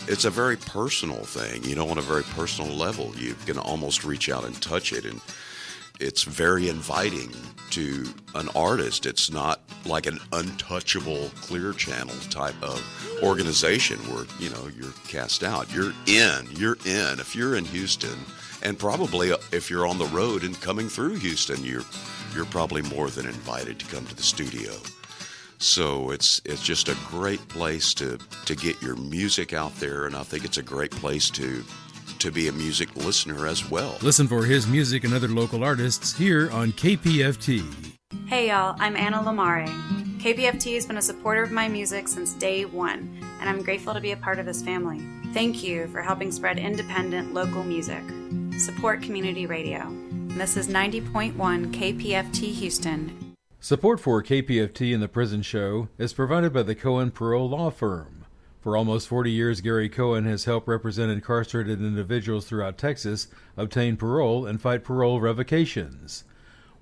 it's a very personal thing, on a very personal level. You can almost reach out and touch it, and it's very inviting to an artist. It's not like an untouchable Clear Channel type of organization where, you're cast out. You're in. If you're in Houston, and probably if you're on the road and coming through Houston, you're probably more than invited to come to the studio. So it's just a great place to get your music out there, and I think it's a great place to be a music listener as well. Listen for his music and other local artists here on KPFT. Hey y'all, I'm Anna Lamare. KPFT has been a supporter of my music since day one, and I'm grateful to be a part of this family. Thank you for helping spread independent local music. Support community radio. And this is 90.1 KPFT Houston. Support for KPFT and the Prison Show is provided by the Cohen Parole Law Firm. For almost 40 years, Gary Cohen has helped represent incarcerated individuals throughout Texas obtain parole and fight parole revocations.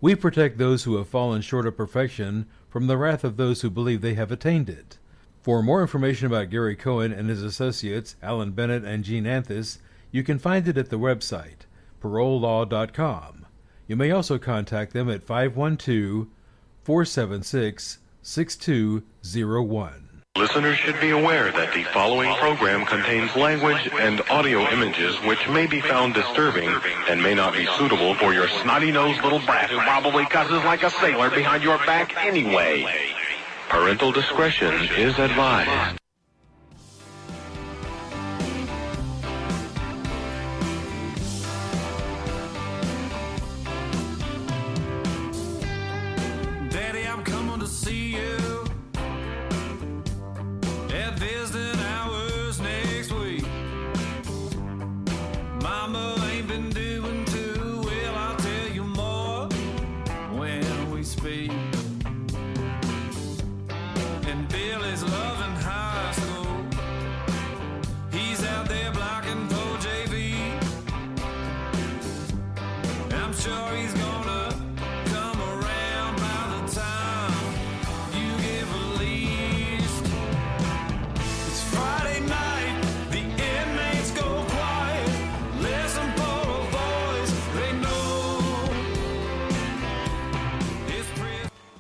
We protect those who have fallen short of perfection from the wrath of those who believe they have attained it. For more information about Gary Cohen and his associates, Alan Bennett and Gene Anthis, you can find it at the website, parolelaw.com. You may also contact them at 512-476-6201. Listeners should be aware that the following program contains language and audio images which may be found disturbing and may not be suitable for your snotty-nosed little brat who probably cusses like a sailor behind your back anyway. Parental discretion is advised.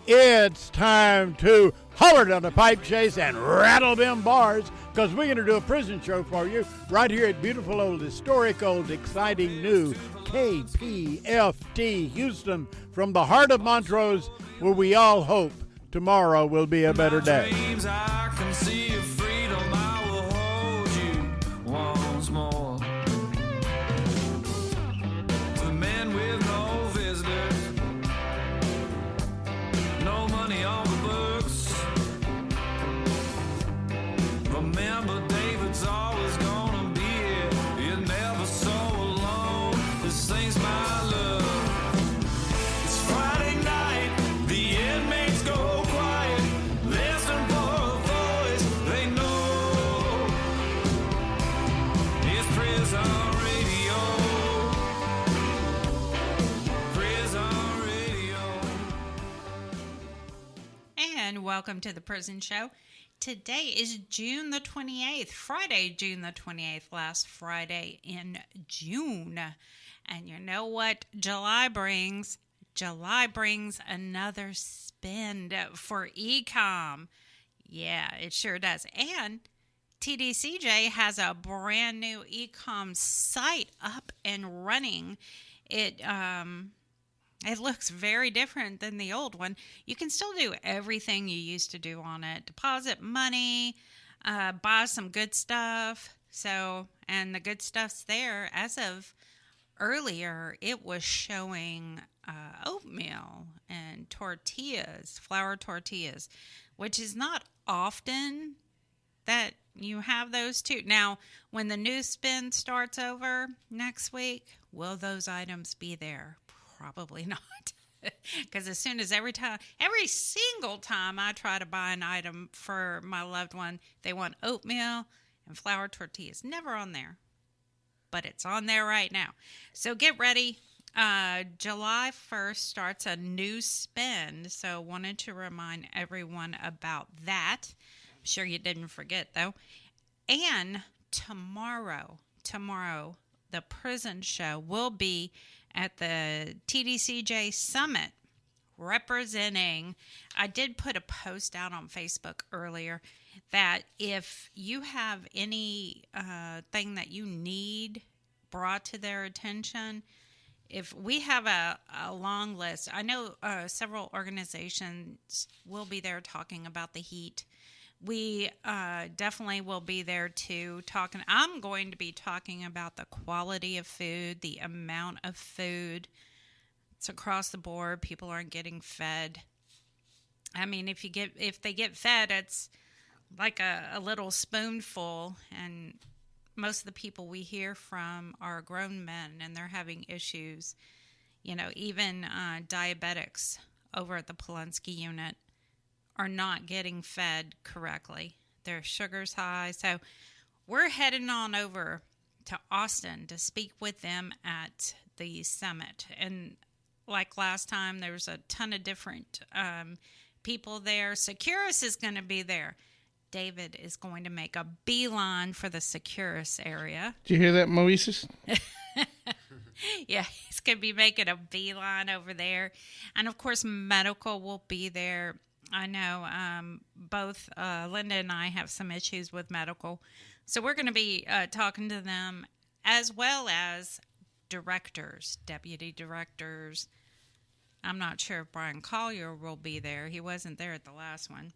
It's time to holler down the pipe chase and rattle them bars, because we're going to do a prison show for you right here at beautiful old, historic old, exciting new KPFT Houston, from the heart of Montrose, where we all hope tomorrow will be a better day. Welcome to the Prison Show. Today is June the 28th, Friday, June the 28th, last Friday in June. And you know what July brings? July brings another spend for e-com. Yeah, it sure does. And TDCJ has a brand new e-com site up and running. It looks very different than the old one. You can still do everything you used to do on it. Deposit money, buy some good stuff. And the good stuff's there. As of earlier, it was showing oatmeal and tortillas, flour tortillas, which is not often that you have those two. Now, when the new spin starts over next week, will those items be there? Probably not, because as soon as every single time I try to buy an item for my loved one, they want oatmeal and flour tortillas. Never on there, but it's on there right now. So get ready. July 1st starts a new spend, so wanted to remind everyone about that. I'm sure you didn't forget, though. And tomorrow, the prison show will be at the TDCJ Summit representing. I did put a post out on Facebook earlier that if you have any thing that you need brought to their attention, if we have a long list, I know several organizations will be there talking about the heat. We definitely will be there too talking. I'm going to be talking about the quality of food, the amount of food. It's across the board. People aren't getting fed. I mean, if they get fed, it's like a little spoonful, and most of the people we hear from are grown men, and they're having issues. You know, even diabetics over at the Peden Unit are not getting fed correctly. Their sugar's high. So we're heading on over to Austin to speak with them at the summit. And like last time, there was a ton of different people there. Securus is going to be there. David is going to make a beeline for the Securus area. Did you hear that, Mathis? Yeah, he's going to be making a beeline over there. And, of course, medical will be there. I know both Linda and I have some issues with medical. So we're going to be talking to them, as well as directors, deputy directors. I'm not sure if Brian Collier will be there. He wasn't there at the last one.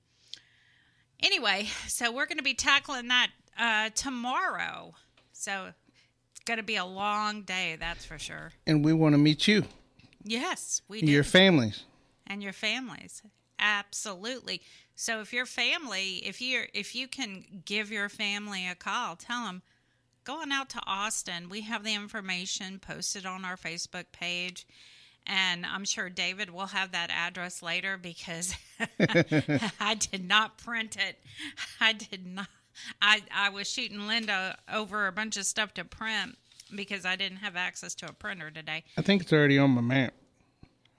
Anyway, so we're going to be tackling that tomorrow. So it's going to be a long day, that's for sure. And we want to meet you. Yes, we do. Your families. And your families. Absolutely. So if your family, if you can give your family a call, tell them, go on out to Austin. We have the information posted on our Facebook page. And I'm sure David will have that address later because I did not print it. I did not. I was shooting Linda over a bunch of stuff to print because I didn't have access to a printer today. I think it's already on my map.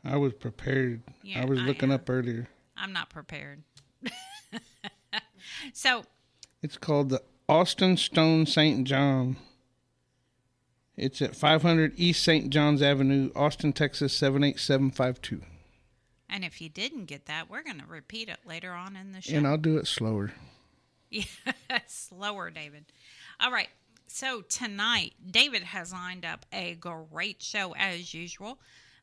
I was prepared. Yeah, I was looking up earlier. I'm not prepared. So. It's called the Austin Stone St. John. It's at 500 East St. John's Avenue, Austin, Texas, 78752. And if you didn't get that, we're going to repeat it later on in the show. And I'll do it slower. Yeah, slower, David. All right. So tonight, David has lined up a great show as usual.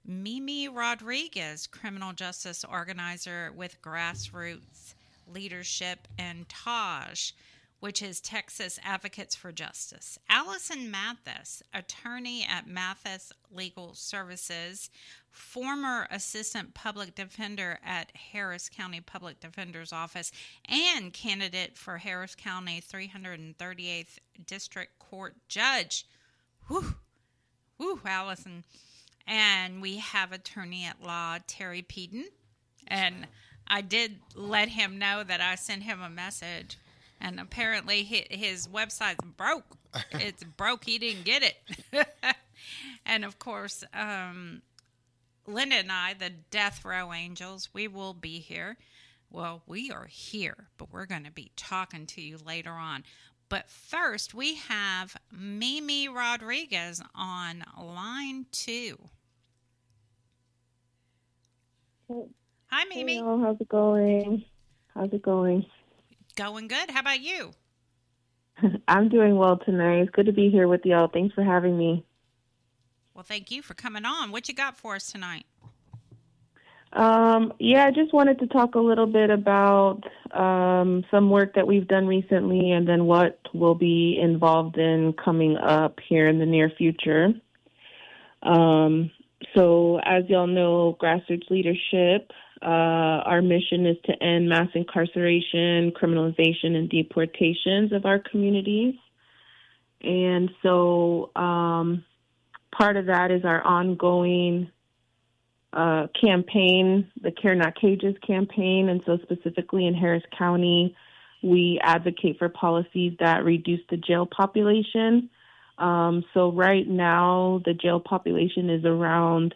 Mimi Rodriguez, criminal justice organizer with Grassroots Leadership, and Taj, which is Texas Advocates for Justice. Allison Mathis, attorney at Mathis Legal Services, former assistant public defender at Harris County Public Defender's Office, and candidate for Harris County 338th District Court Judge. Whew, Allison. And we have attorney at law Terry Peden. And I did let him know that I sent him a message. And apparently his website's broke. It's broke. He didn't get it. And, of course, Linda and I, the Death Row Angels, we will be here. Well, we are here, but we're going to be talking to you later on. But first, we have Mimi Rodriguez on line 2. Hi, Mimi. Hello, how's it going? Going good. How about you? I'm doing well tonight. It's good to be here with y'all. Thanks for having me. Well, thank you for coming on. What you got for us tonight? I just wanted to talk a little bit about some work that we've done recently and then what we'll be involved in coming up here in the near future. So as y'all know, Grassroots Leadership, our mission is to end mass incarceration, criminalization, and deportations of our communities. And so part of that is our ongoing campaign, the Care Not Cages campaign. And so specifically in Harris County, we advocate for policies that reduce the jail population. So right now, the jail population is around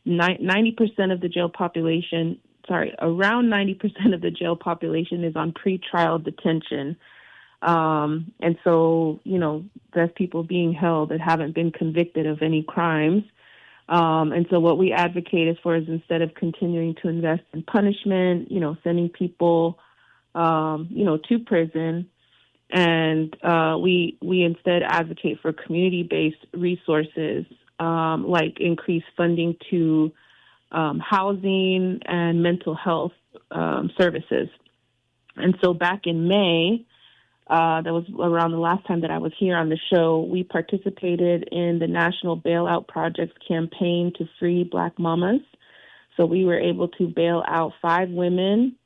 90% of the jail population. Around 90% of the jail population is on pretrial detention. And so, there's people being held that haven't been convicted of any crimes. And so what we advocate is for is instead of continuing to invest in punishment, sending people, to prison, and we instead advocate for community-based resources, like increased funding to housing and mental health services. And so back in May, that was around the last time that I was here on the show, we participated in the National Bailout Project's campaign to free Black mamas. So we were able to bail out 5 women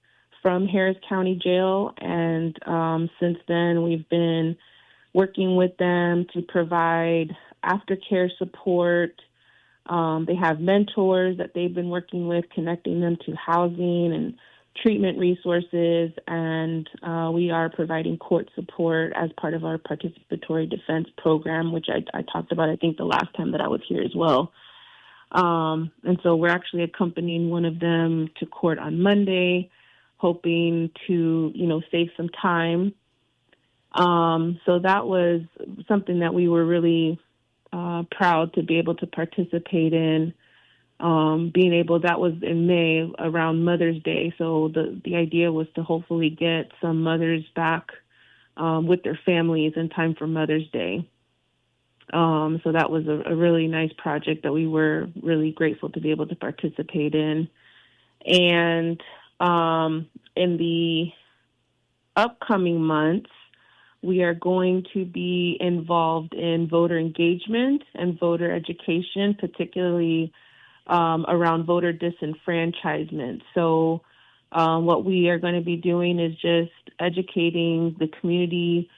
from Harris County Jail, and since then we've been working with them to provide aftercare support. They have mentors that they've been working with, connecting them to housing and treatment resources, and we are providing court support as part of our participatory defense program, which I talked about, I think, the last time that I was here as well. And so we're actually accompanying one of them to court on Monday, hoping to, save some time. So that was something that we were really proud to be able to participate in. That was in May around Mother's Day. So the idea was to hopefully get some mothers back with their families in time for Mother's Day. So that was a really nice project that we were really grateful to be able to participate in. And in the upcoming months, we are going to be involved in voter engagement and voter education, particularly around voter disenfranchisement. So what we are going to be doing is just educating the community,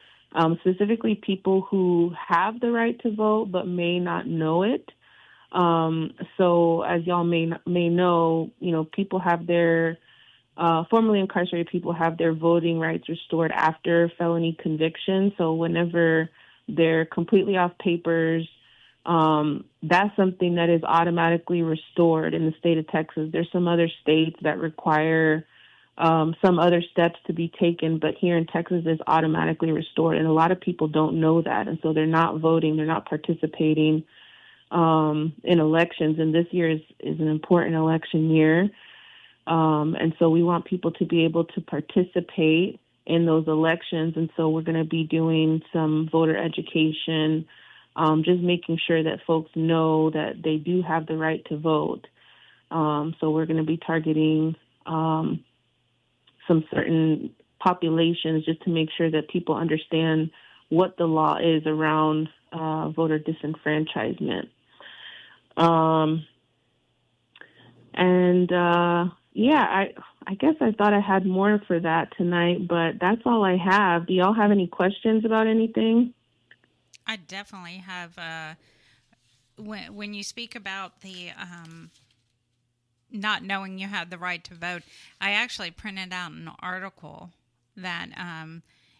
specifically people who have the right to vote but may not know it. So as y'all may know, people have their formerly incarcerated people have their voting rights restored after felony conviction. So whenever they're completely off papers, that's something that is automatically restored in the state of Texas. There's some other states that require some other steps to be taken, but here in Texas, it's automatically restored. And a lot of people don't know that. And so they're not voting, they're not participating in elections. And this year is an important election year. And so we want people to be able to participate in those elections. And so we're going to be doing some voter education, just making sure that folks know that they do have the right to vote. So we're going to be targeting some certain populations just to make sure that people understand what the law is around voter disenfranchisement. I guess I thought I had more for that tonight, but that's all I have. Do y'all have any questions about anything? I definitely have. When you speak about the not knowing you had the right to vote, I actually printed out an article that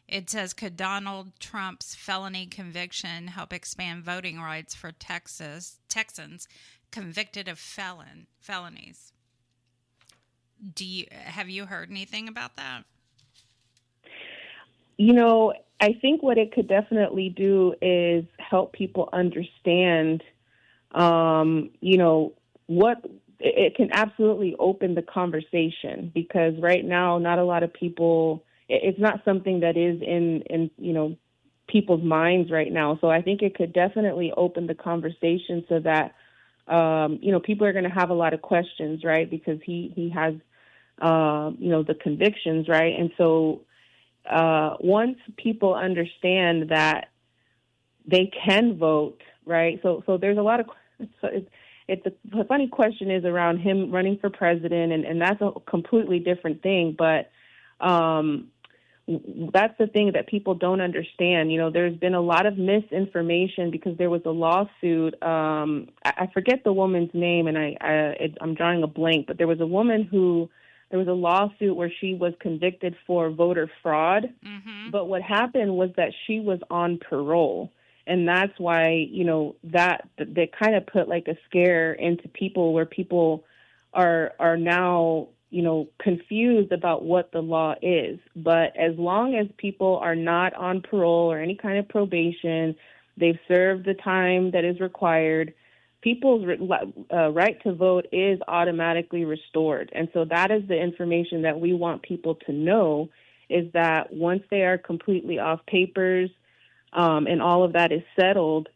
it says, could Donald Trump's felony conviction help expand voting rights for Texans convicted of felonies? Have you heard anything about that? I think what it could definitely do is help people understand, what it can absolutely open the conversation, because right now, not a lot of people, it's not something that is in people's minds right now. So I think it could definitely open the conversation so that, people are going to have a lot of questions, right? Because he has, the convictions, right? And so once people understand that they can vote, right? So there's a lot of, the funny question is around him running for president, and that's a completely different thing. But that's the thing that people don't understand. There's been a lot of misinformation because there was a lawsuit. I forget the woman's name, and I'm drawing a blank, but there was a woman there was a lawsuit where she was convicted for voter fraud. Mm-hmm. But what happened was that she was on parole. And that's why, that they kind of put like a scare into people, where people are now, confused about what the law is. But as long as people are not on parole or any kind of probation, they've served the time that is required, people's right to vote is automatically restored. And so that is the information that we want people to know, is that once they are completely off papers and all of that is settled,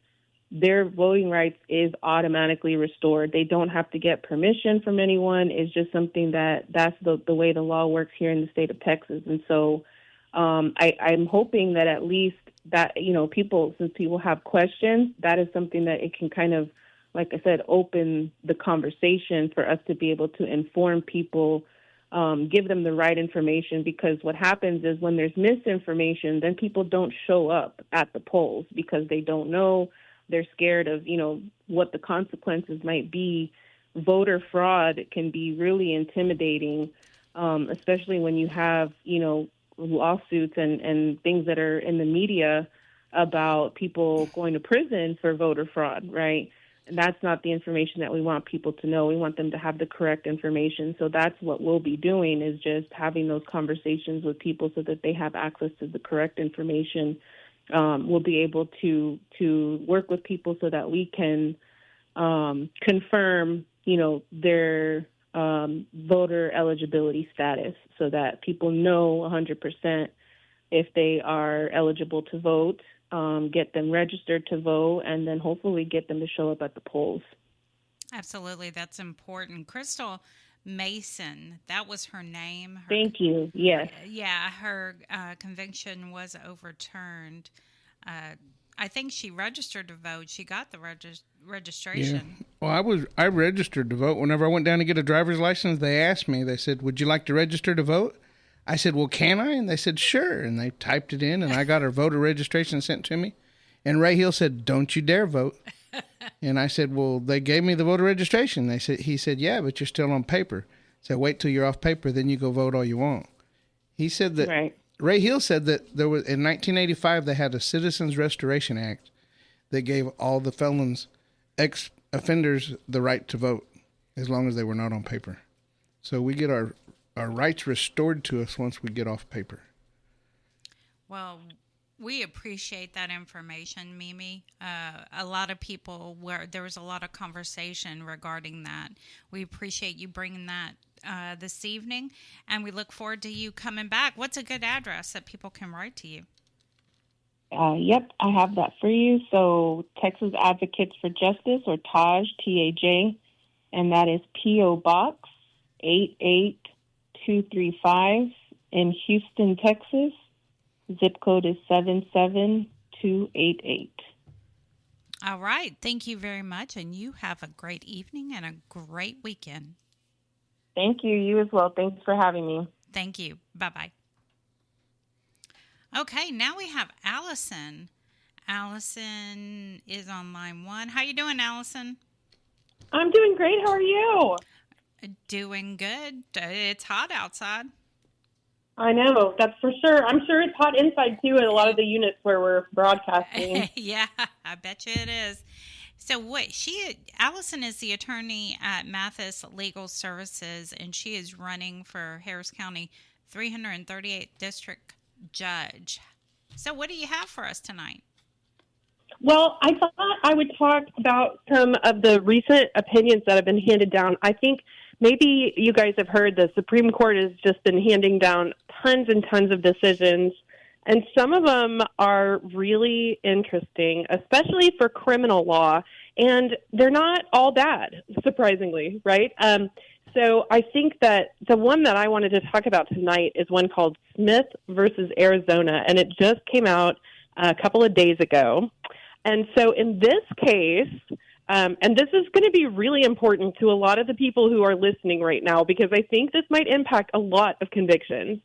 their voting rights is automatically restored. They don't have to get permission from anyone. It's just something that's the way the law works here in the state of Texas. And so I'm hoping that at least that, since people have questions, that is something that it can kind of, like I said, open the conversation for us to be able to inform people, give them the right information, because what happens is when there's misinformation, then people don't show up at the polls because they don't know. They're scared of, what the consequences might be. Voter fraud can be really intimidating, especially when you have, lawsuits and things that are in the media about people going to prison for voter fraud, right? And that's not the information that we want people to know. We want them to have the correct information. So that's what we'll be doing, is just having those conversations with people so that they have access to the correct information. We'll be able to work with people so that we can confirm, their voter eligibility status, so that people know 100% if they are eligible to vote, get them registered to vote, and then hopefully get them to show up at the polls. Absolutely. That's important. Crystal Mason, that was her name. Thank you. Yes. Yeah, her conviction was overturned. I think she registered to vote. She got the registration. Yeah. Well, I registered to vote. Whenever I went down to get a driver's license, they asked me, they said, "Would you like to register to vote?" I said, "Well, can I?" And they said, "Sure." And they typed it in, and I got her voter registration sent to me. And Ray Hill said, "Don't you dare vote." And I said, "Well, they gave me the voter registration." He said, "Yeah, but you're still on paper." So wait till you're off paper, then you go vote all you want. He said that. Right. Ray Hill said that there was, in 1985, they had a Citizens Restoration Act that gave all the felons, ex-offenders, the right to vote as long as they were not on paper. So we get our rights restored to us once we get off paper. Well, we appreciate that information, Mimi. A lot of people, there was a lot of conversation regarding that. We appreciate you bringing that this evening, and we look forward to you coming back. What's a good address that people can write to you? Yep, I have that for you. So Texas Advocates for Justice, or TAJ, T-A-J, and that is P.O. Box 88235 in Houston, Texas. Zip code is 77288. All right. Thank you very much, and you have a great evening and a great weekend. Thank you. You as well. Thanks for having me. Thank you. Bye-bye. Okay, now we have Allison. Allison is on line 1. How you doing, Allison? I'm doing great. How are you? Doing good. It's hot outside. I know, that's for sure. I'm sure it's hot inside, too, in a lot of the units where we're broadcasting. Yeah, I bet you it is. So Allison is the attorney at Mathis Legal Services, and she is running for Harris County 338th District Judge. So what do you have for us tonight? Well, I thought I would talk about some of the recent opinions that have been handed down. I think maybe you guys have heard the Supreme Court has just been handing down tons and tons of decisions, and some of them are really interesting, especially for criminal law, and they're not all bad, surprisingly, right? So I think that the one that I wanted to talk about tonight is one called Smith versus Arizona, and it just came out a couple of days ago. And so in this case, and this is going to be really important to a lot of the people who are listening right now, because I think this might impact a lot of convictions.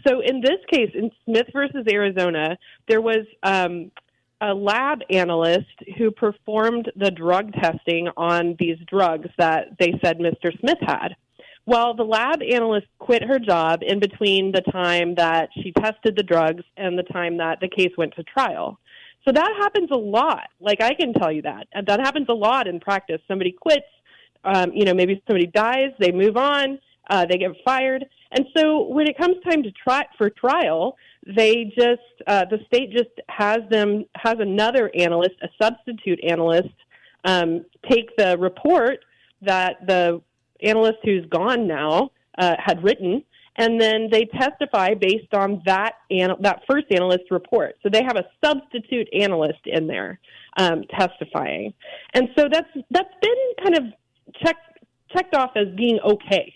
So in this case, in Smith versus Arizona, there was a lab analyst who performed the drug testing on these drugs that they said Mr. Smith had. Well, the lab analyst quit her job in between the time that she tested the drugs and the time that the case went to trial. So that happens a lot. Like, I can tell you that. That happens a lot in practice. Somebody quits, maybe somebody dies, they move on, they get fired. And so when it comes time to trial, they just the state just has another analyst, a substitute analyst, take the report that the analyst who's gone now had written, and then they testify based on that first analyst's report. So they have a substitute analyst in there testifying, and so that's been kind of checked off as being okay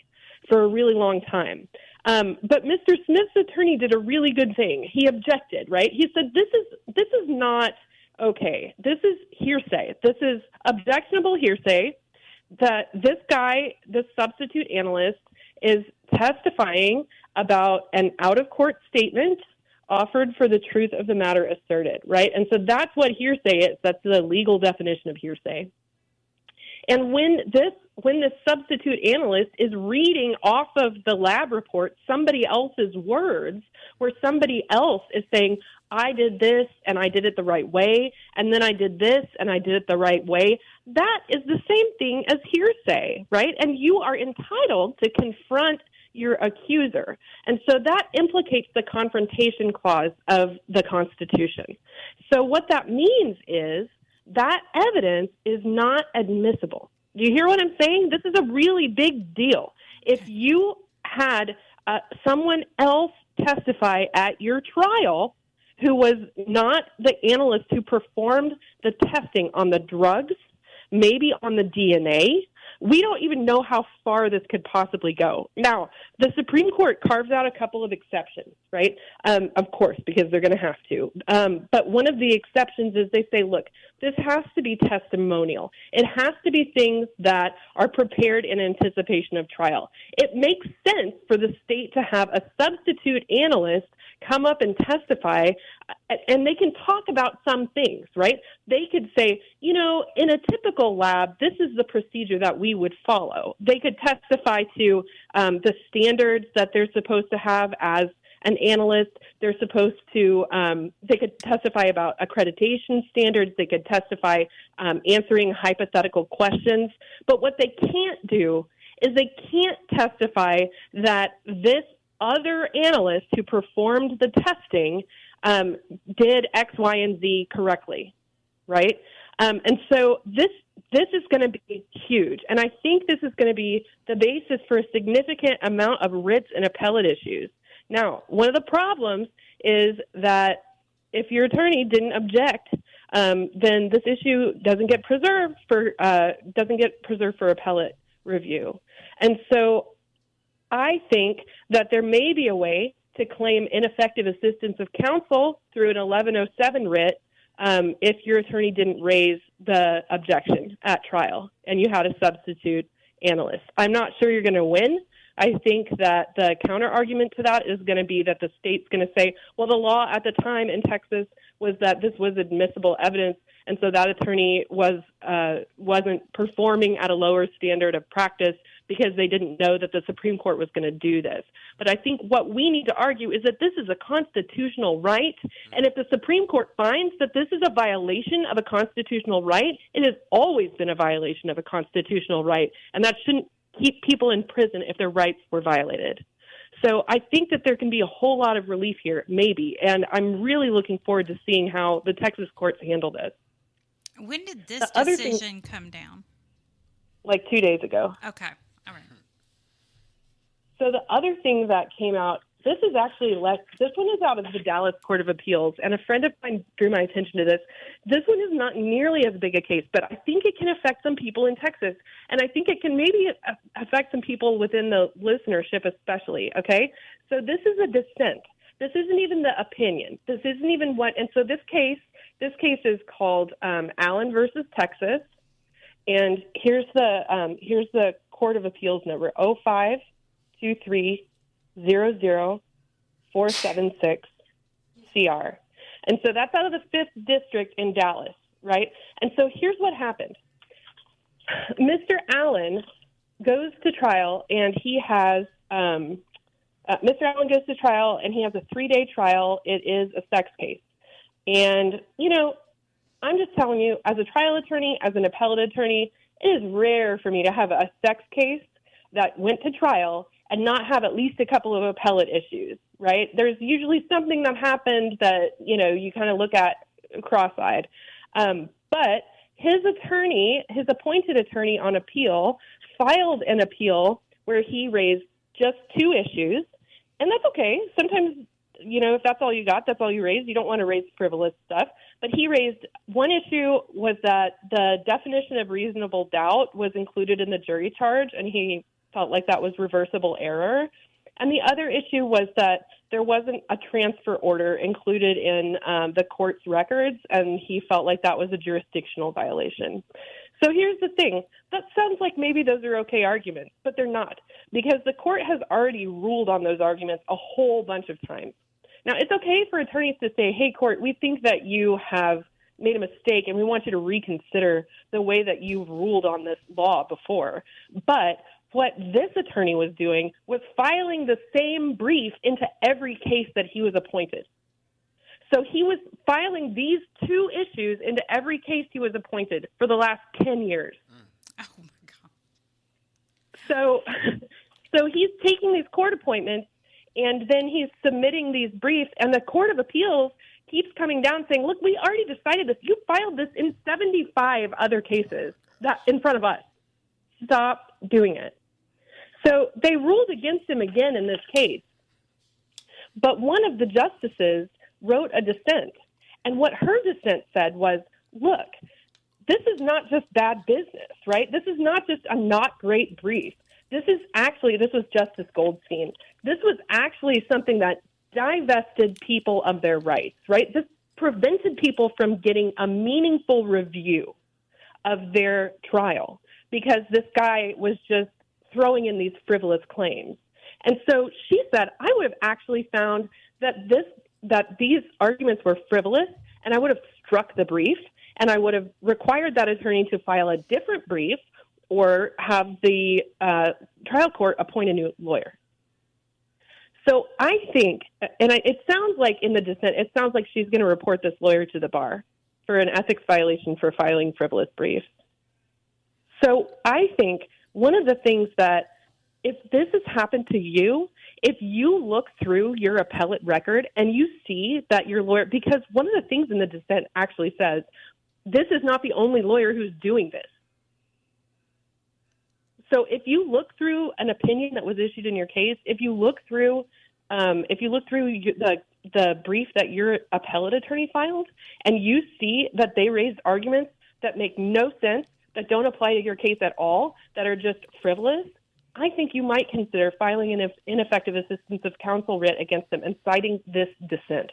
for a really long time. But Mr. Smith's attorney did a really good thing. He objected, right? He said, this is not okay. This is hearsay. This is objectionable hearsay that this guy, this substitute analyst, is testifying about an out-of-court statement offered for the truth of the matter asserted, right? And so that's what hearsay is. That's the legal definition of hearsay. And when this substitute analyst is reading off of the lab report somebody else's words, where somebody else is saying, I did this and I did it the right way, and then I did this and I did it the right way, that is the same thing as hearsay, right? And you are entitled to confront your accuser. And so that implicates the confrontation clause of the Constitution. So what that means is that evidence is not admissible. Do you hear what I'm saying? This is a really big deal. If you had someone else testify at your trial who was not the analyst who performed the testing on the drugs, maybe on the DNA, we don't even know how far this could possibly go. Now, the Supreme Court carves out a couple of exceptions, right? Of course, because they're going to have to. But one of the exceptions is they say, look, this has to be testimonial. It has to be things that are prepared in anticipation of trial. It makes sense for the state to have a substitute analyst come up and testify, and they can talk about some things, right? They could say, you know, in a typical lab, this is the procedure that we would follow. They could testify to the standards that they're supposed to have as an analyst. They're supposed to, they could testify about accreditation standards. They could testify answering hypothetical questions. But what they can't do is they can't testify that this other analyst who performed the testing did X, Y, and Z correctly, right? And so this is going to be huge. And I think this is going to be the basis for a significant amount of writs and appellate issues. Now, one of the problems is that if your attorney didn't object, then this issue doesn't get preserved for appellate review. And so I think that there may be a way to claim ineffective assistance of counsel through an 1107 writ if your attorney didn't raise the objection at trial and you had a substitute analyst. I'm not sure you're going to win. I think that the counter argument to that is going to be that the state's going to say, well, the law at the time in Texas was that this was admissible evidence, and so that attorney wasn't performing at a lower standard of practice because they didn't know that the Supreme Court was going to do this. But I think what we need to argue is that this is a constitutional right, and if the Supreme Court finds that this is a violation of a constitutional right, it has always been a violation of a constitutional right, and that shouldn't keep people in prison if their rights were violated. So I think that there can be a whole lot of relief here, maybe, and I'm really looking forward to seeing how the Texas courts handle this. When did this decision come down? Like 2 days ago. Okay. All right. So the other thing that came out, this one is out of the Dallas Court of Appeals, and a friend of mine drew my attention to this. This one is not nearly as big a case, but I think it can affect some people in Texas, and I think it can maybe affect some people within the listenership especially, okay? So this is a dissent. This isn't even the opinion. This isn't even what, and so this case is called Allen versus Texas, and here's the Court of Appeals number 0523000476CR. And so that's out of the 5th District in Dallas, right? And so here's what happened. Mr. Allen goes to trial, and he has Mr. Allen goes to trial, and he has a 3-day trial. It is a sex case. And, you know, I'm just telling you, as a trial attorney, as an appellate attorney, it is rare for me to have a sex case that went to trial and not have at least a couple of appellate issues, right? There's usually something that happened that, you kind of look at cross-eyed. But his attorney, his appointed attorney on appeal, filed an appeal where he raised just 2 issues. And that's okay. Sometimes, if that's all you got, that's all you raise. You don't want to raise frivolous stuff. But he raised one issue was that the definition of reasonable doubt was included in the jury charge, and he felt like that was reversible error. And the other issue was that there wasn't a transfer order included in the court's records, and he felt like that was a jurisdictional violation. So here's the thing. That sounds like maybe those are okay arguments, but they're not, because the court has already ruled on those arguments a whole bunch of times. Now, it's okay for attorneys to say, hey, court, we think that you have made a mistake, and we want you to reconsider the way that you've ruled on this law before. But what this attorney was doing was filing the same brief into every case that he was appointed. So he was filing these 2 issues into every case he was appointed for the last 10 years. Oh, my God. So he's taking these court appointments, and then he's submitting these briefs, and the Court of Appeals keeps coming down saying, look, we already decided this. You filed this in 75 other cases that in front of us. Stop doing it. So they ruled against him again in this case. But one of the justices wrote a dissent. And what her dissent said was, look, this is not just bad business, right? This is not just a not great brief. This was Justice Goldstein. This was actually something that divested people of their rights, right? This prevented people from getting a meaningful review of their trial because this guy was just throwing in these frivolous claims. And so she said, I would have actually found that these arguments were frivolous, and I would have struck the brief, and I would have required that attorney to file a different brief or have the trial court appoint a new lawyer. So I think, it sounds like in the dissent, it sounds like she's going to report this lawyer to the bar for an ethics violation for filing frivolous briefs. So I think one of the things that, if this has happened to you, if you look through your appellate record and you see that your lawyer, because one of the things in the dissent actually says, this is not the only lawyer who's doing this. So if you look through an opinion that was issued in your case, if you look through the brief that your appellate attorney filed, and you see that they raised arguments that make no sense, that don't apply to your case at all, that are just frivolous, I think you might consider filing an ineffective assistance of counsel writ against them and citing this dissent.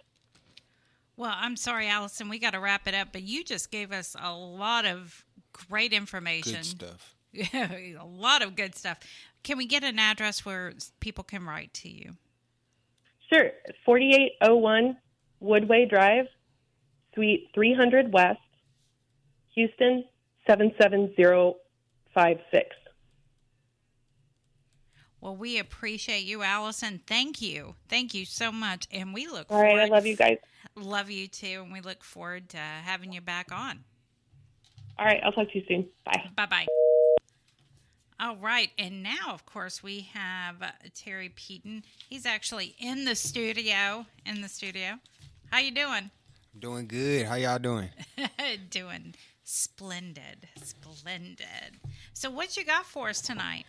Well, I'm sorry, Allison, we got to wrap it up, but you just gave us a lot of great information. Good stuff. A lot of good stuff. Can we get an address where people can write to you? Sure. 4801 Woodway Drive, Suite 300 West, Houston 77056. Well, we appreciate you, Allison. Thank you. Thank you so much. And we look forward. All right. I love you guys. Love you too. And we look forward to having you back on. All right. I'll talk to you soon. Bye. Bye-bye. All right. And now, of course, we have Terry Peden. He's actually in the studio. How you doing? Doing good. How y'all doing? Doing splendid. So what you got for us tonight?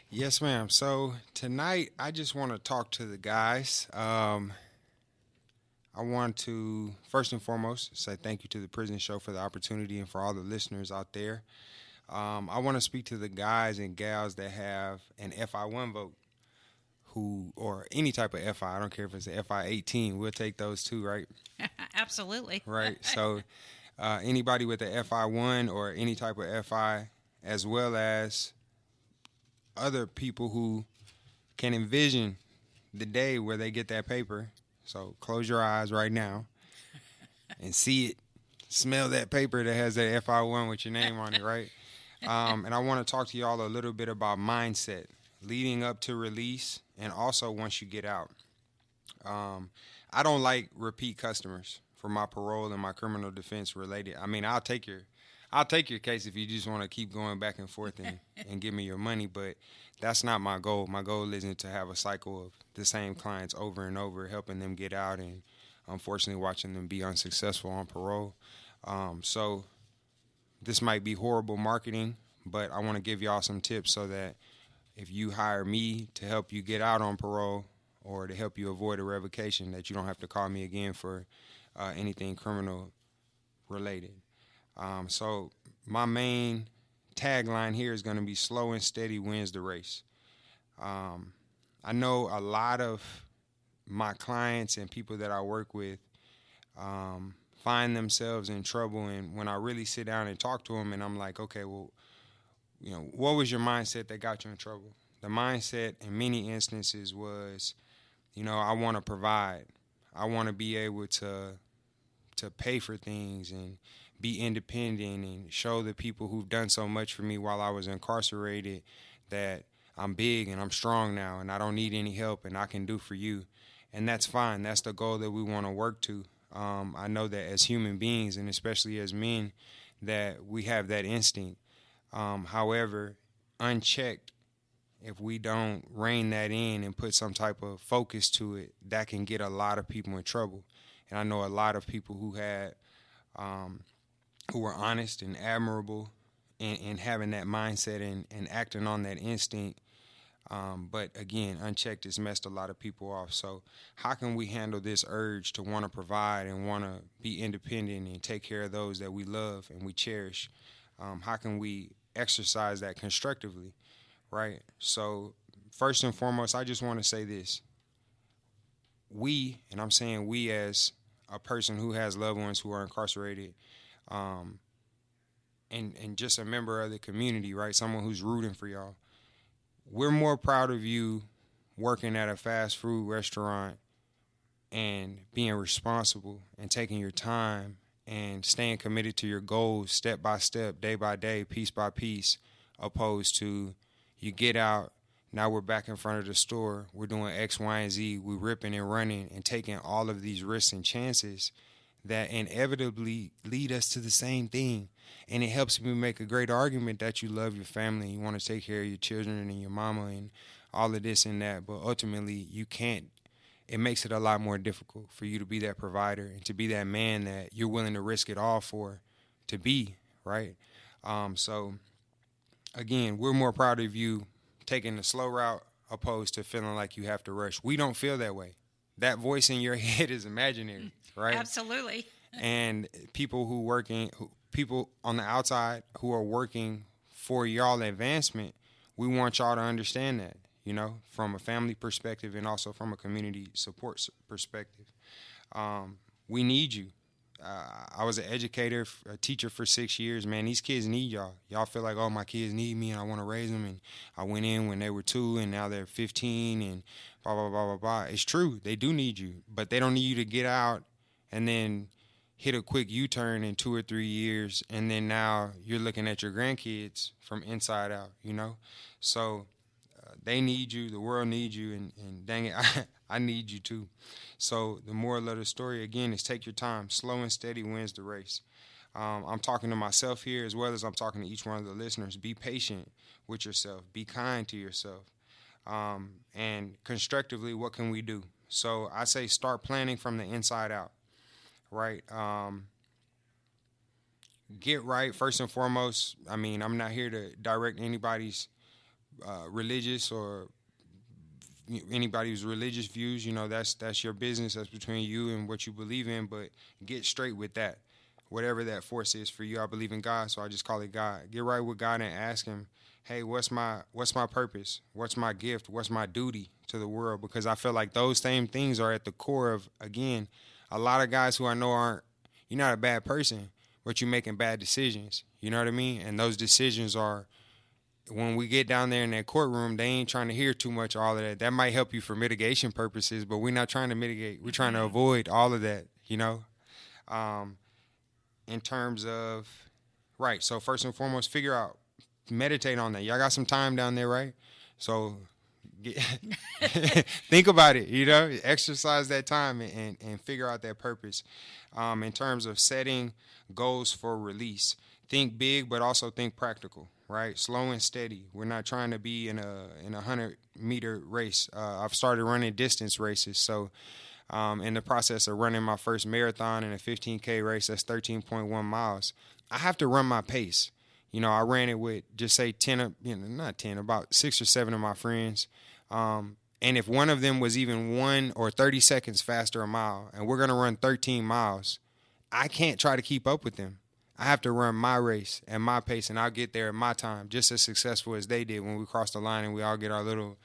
Yes, ma'am. So tonight, I just want to talk to the guys. I want to, first and foremost, say thank you to the Prison Show for the opportunity and for all the listeners out there. I want to speak to the guys and gals that have an FI1 vote, or any type of FI. I don't care if it's an FI-18. We'll take those too, right? Absolutely. Right. So anybody with an FI1 or any type of FI, as well as other people who can envision the day where they get that paper. So close your eyes right now and see it. Smell that paper that has that FI1 with your name on it, right? And I want to talk to y'all a little bit about mindset leading up to release and also once you get out. I don't like repeat customers for my parole and my criminal defense related. I mean, I'll take your I'll take your case if you just want to keep going back and forth and give me your money, but that's not my goal. My goal isn't to have a cycle of the same clients over and over, helping them get out and unfortunately watching them be unsuccessful on parole. So this might be horrible marketing, but I want to give y'all some tips so that if you hire me to help you get out on parole or to help you avoid a revocation, that you don't have to call me again for anything criminal related. So my main tagline here is going to be slow and steady wins the race. I know a lot of my clients and people that I work with find themselves in trouble, and when I really sit down and talk to them and I'm like, okay, well, you know, what was your mindset that got you in trouble? The mindset in many instances was, you know, I want to provide. I want to be able to pay for things and be independent and show the people who've done so much for me while I was incarcerated that I'm big and I'm strong now and I don't need any help and I can do for you. And that's fine. That's the goal that we want to work to. I know that as human beings, and especially as men, that we have that instinct. However, unchecked, if we don't rein that in and put some type of focus to it, that can get a lot of people in trouble. And I know a lot of people who had, who were honest and admirable in having that mindset and acting on that instinct. But again, unchecked has messed a lot of people off. So how can we handle this urge to want to provide and want to be independent and take care of those that we love and we cherish? How can we exercise that constructively, right? So first and foremost, I just want to say this. We, and I'm saying we as a person who has loved ones who are incarcerated, and just a member of the community, right? Someone who's rooting for y'all. We're more proud of you working at a fast food restaurant and being responsible and taking your time and staying committed to your goals step by step, day by day, piece by piece, opposed to you get out, now we're back in front of the store, we're doing X, Y, and Z, we're ripping and running and taking all of these risks and chances that inevitably lead us to the same thing. And it helps me make a great argument that you love your family, you want to take care of your children and your mama and all of this and that, but ultimately you can't. It makes it a lot more difficult for you to be that provider and to be that man that you're willing to risk it all for to be, right? So, again, we're more proud of you taking the slow route opposed to feeling like you have to rush. We don't feel that way. That voice in your head is imaginary, right? Absolutely. And people people on the outside who are working for y'all advancement, we want y'all to understand that, you know, from a family perspective and also from a community support perspective. We need you. I was an educator, a teacher for 6 years. Man, these kids need y'all. Y'all feel like, oh, my kids need me and I want to raise them. And I went in when they were 2 and now they're 15 and blah, blah, blah, blah, blah. It's true. They do need you. But they don't need you to get out and then hit a quick U-turn in 2 or 3 years. And then now you're looking at your grandkids from inside out, you know. So they need you. The world needs you. And dang it, I need you too. So the moral of the story, again, is take your time. Slow and steady wins the race. I'm talking to myself here as well as I'm talking to each one of the listeners. Be patient with yourself. Be kind to yourself. And constructively, what can we do? So I say start planning from the inside out, right? Get right, first and foremost. I mean, I'm not here to direct anybody's religious or anybody's religious views. You know, that's your business. That's between you and what you believe in, but get straight with that. Whatever that force is for you. I believe in God, so I just call it God. Get right with God and ask him, hey, what's my purpose? What's my gift? What's my duty to the world? Because I feel like those same things are at the core of, again, a lot of guys who I know you're not a bad person, but you're making bad decisions. You know what I mean? And those decisions are, when we get down there in that courtroom, they ain't trying to hear too much of all of that. That might help you for mitigation purposes, but we're not trying to mitigate. We're trying to avoid all of that, you know? In terms of, right, so first and foremost, figure out, meditate on that. Y'all got some time down there, right? So think about it, you know? Exercise that time and figure out that purpose. In terms of setting goals for release, think big, but also think practical, right? Slow and steady. We're not trying to be in a 100-meter race. I've started running distance races, so in the process of running my first marathon and a 15K race, that's 13.1 miles. I have to run my pace. You know, I ran it with just say 10, not 10, about 6 or 7 of my friends. And if one of them was even 1 or 30 seconds faster a mile, and we're going to run 13 miles, I can't try to keep up with them. I have to run my race at my pace, and I'll get there at my time, just as successful as they did when we crossed the line and we all get our little,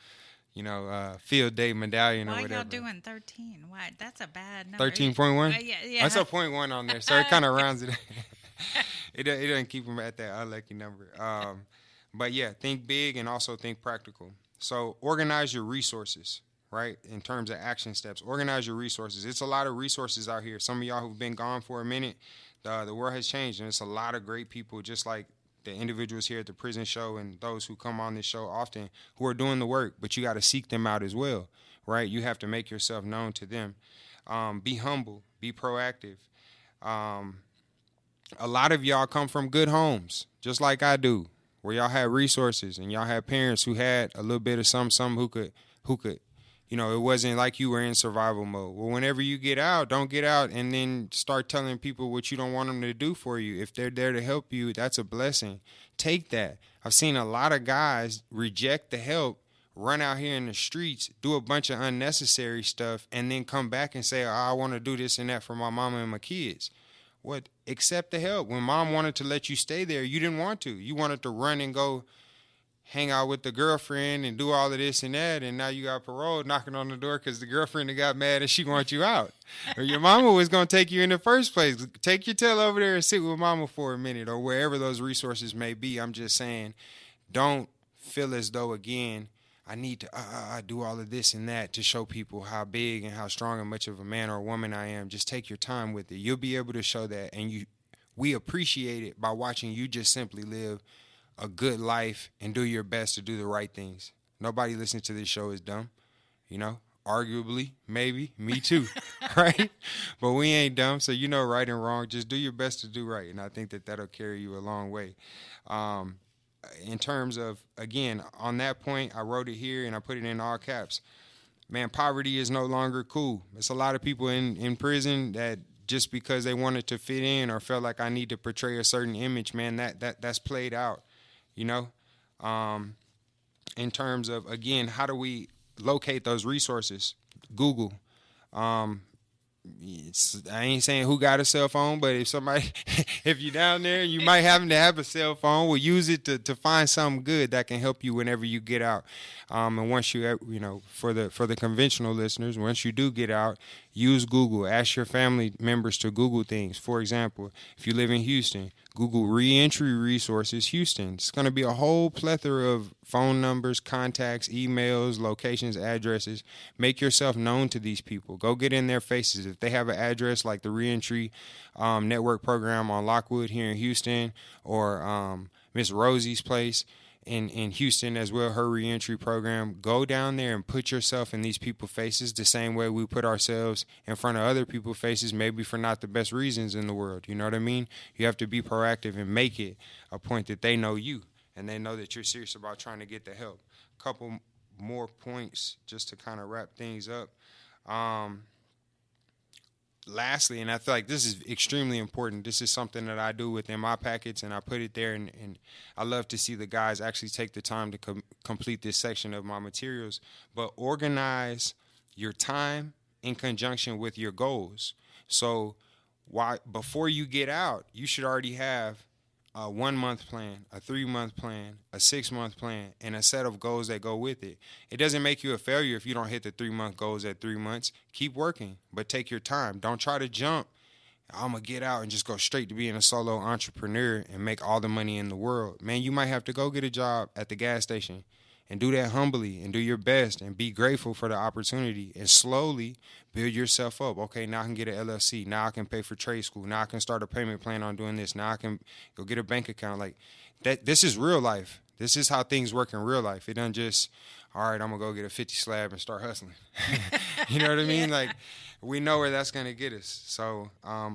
field day medallion or whatever. Why y'all doing 13? Why? That's a bad number. 13.1? Yeah. That's a 0.1 on there, so it kind of rounds it. It doesn't keep them at that unlucky number. But yeah, think big and also think practical. So organize your resources, right? In terms of action steps, organize your resources. It's a lot of resources out here. Some of y'all who've been gone for a minute, the world has changed, and it's a lot of great people, just like the individuals here at the prison show and those who come on this show often, who are doing the work, but you got to seek them out as well, right? You have to make yourself known to them. Be humble, be proactive. A lot of y'all come from good homes, just like I do, where y'all had resources and y'all had parents who had a little bit of some who could, it wasn't like you were in survival mode. Well, whenever you get out, don't get out and then start telling people what you don't want them to do for you. If they're there to help you, that's a blessing. Take that. I've seen a lot of guys reject the help, run out here in the streets, do a bunch of unnecessary stuff, and then come back and say, I want to do this and that for my mama and my kids. What? Accept the help. When mom wanted to let you stay there, you didn't want to. You wanted to run and go hang out with the girlfriend and do all of this and that, and now you got parole knocking on the door because the girlfriend got mad and she wants you out. Or your mama was going to take you in the first place. Take your tail over there and sit with mama for a minute, or wherever those resources may be. I'm just saying, don't feel as though, again, I need to do all of this and that to show people how big and how strong and much of a man or woman I am. Just take your time with it. You'll be able to show that, and we appreciate it by watching you just simply live a good life and do your best to do the right things. Nobody listening to this show is dumb, arguably, maybe, me too, right? But we ain't dumb, so right and wrong. Just do your best to do right, and I think that'll carry you a long way. In terms of, again, on that point, I wrote it here and I put it in all caps. Man, poverty is no longer cool. There's a lot of people in prison that just because they wanted to fit in or felt like I need to portray a certain image, man, that's played out, in terms of, again, how do we locate those resources? Google. I ain't saying who got a cell phone, but if you're down there, you might happen to have a cell phone. We'll use it to find something good that can help you whenever you get out. And once for the conventional listeners, once you do get out, use Google. Ask your family members to Google things. For example, if you live in Houston, Google reentry resources Houston. It's going to be a whole plethora of phone numbers, contacts, emails, locations, addresses. Make yourself known to these people. Go get in their faces. If they have an address like the reentry network program on Lockwood here in Houston, or Miss Rosie's place in Houston as well, her reentry program, go down there and put yourself in these people's faces the same way we put ourselves in front of other people's faces, maybe for not the best reasons in the world. You know what I mean? You have to be proactive and make it a point that they know you and they know that you're serious about trying to get the help. A couple more points just to kind of wrap things up. Lastly, and I feel like this is extremely important, this is something that I do within my packets, and I put it there, and I love to see the guys actually take the time to complete this section of my materials. But organize your time in conjunction with your goals. So before you get out, you should already have a 1 month plan, a 3 month plan, a 6 month plan, and a set of goals that go with it. It doesn't make you a failure if you don't hit the 3 month goals at 3 months. Keep working, but take your time. Don't try to jump. I'm going to get out and just go straight to being a solo entrepreneur and make all the money in the world. Man, you might have to go get a job at the gas station and do that humbly and do your best and be grateful for the opportunity and slowly build yourself up. Okay, now I can get an LLC. Now I can pay for trade school. Now I can start a payment plan on doing this. Now I can go get a bank account. Like that. This is real life. This is how things work in real life. It doesn't just, all right, I'm going to go get a 50 slab and start hustling. You know what I mean? Like, we know where that's going to get us. So,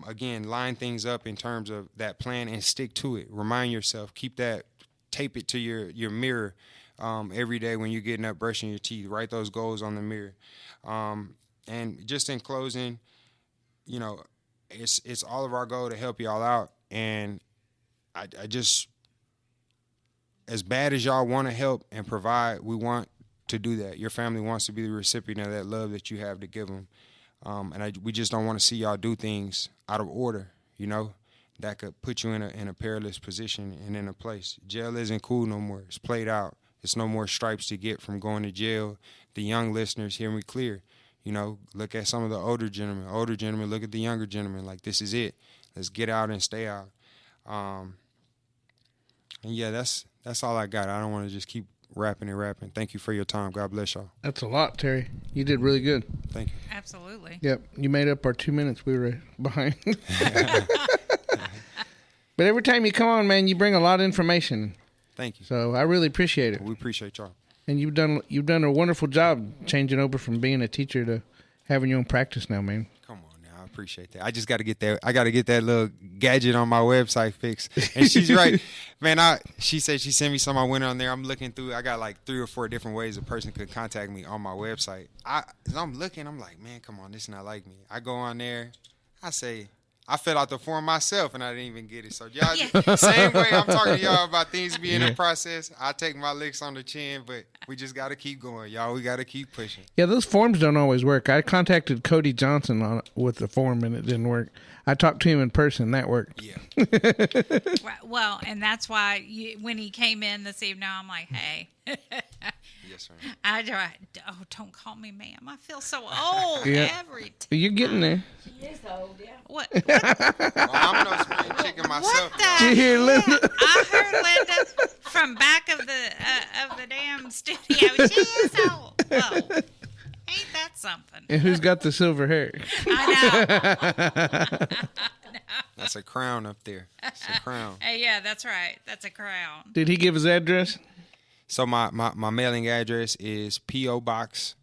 again, line things up in terms of that plan and stick to it. Remind yourself, tape it to your mirror every day when you're getting up, brushing your teeth. Write those goals on the mirror. And just in closing, you know, it's all of our goal to help y'all out. And I just, as bad as y'all want to help and provide, we want to do that. Your family wants to be the recipient of that love that you have to give them. We just don't want to see y'all do things out of order, you know, that could put you in a perilous position and in a place. Jail isn't cool no more. It's played out. It's no more stripes to get from going to jail. The young listeners, hear me clear. You know, look at some of the older gentlemen. Older gentlemen, look at the younger gentlemen. Like, this is it. Let's get out and stay out. And yeah, that's all I got. I don't want to just keep rapping. Thank you for your time. God bless y'all. That's a lot, Terry. You did really good. Thank you. Absolutely. Yep. You made up our 2 minutes we were behind. But every time you come on, man, you bring a lot of information. Thank you. So I really appreciate it. We appreciate y'all. And you've done a wonderful job changing over from being a teacher to having your own practice now, man. Come on now, I appreciate that. I just got to get that. I got to get that little gadget on my website fixed. And she's right, man. She said she sent me some. I went on there. I'm looking through. I got like 3 or 4 different ways a person could contact me on my website. As I'm looking, I'm like, man, come on, this is not like me. I go on there. I say, I filled out the form myself, and I didn't even get it. So y'all, same way I'm talking to y'all about things being in process. I take my licks on the chin, but we just got to keep going, y'all. We got to keep pushing. Yeah, those forms don't always work. I contacted Cody Johnson with the form, and it didn't work. I talked to him in person. That worked. Yeah. Well, and that's why when he came in this evening, I'm like, hey. Yes, sir. Don't call me ma'am. I feel so old every time. You're getting there. She is old, yeah. What? Well, I'm no spring chicken myself. What Did you hear Linda? I heard Linda from back of the damn studio. She is old. Whoa. Ain't that something? And who's got the silver hair? I know. That's a crown up there. It's a crown. Yeah, that's right. That's a crown. Did he give his address? So my mailing address is P.O. Box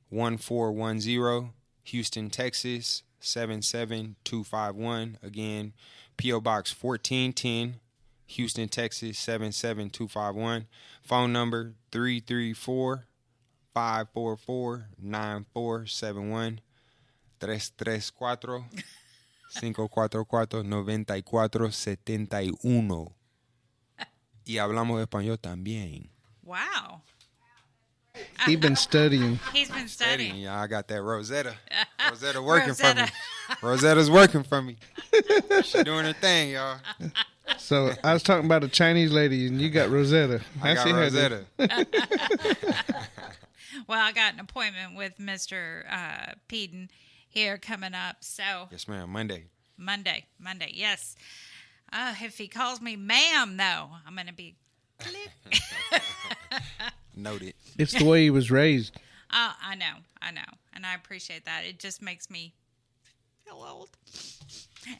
1410, Houston, Texas 77251. Again, P.O. Box 1410, Houston, Texas 77251. Phone number 334-544-9471. 334-544-9471. Y hablamos español también. Wow. He's been studying. He's been studying. Yeah, I got that Rosetta. Rosetta working for me. Rosetta's working for me. She's doing her thing, y'all. So I was talking about a Chinese lady, and you got Rosetta. I got Rosetta. Well, I got an appointment with Mr. Peden here coming up. So Yes, ma'am. Monday, yes. If he calls me ma'am, though, I'm going to be click. Noted. It's the way he was raised. I know. And I appreciate that. It just makes me feel old.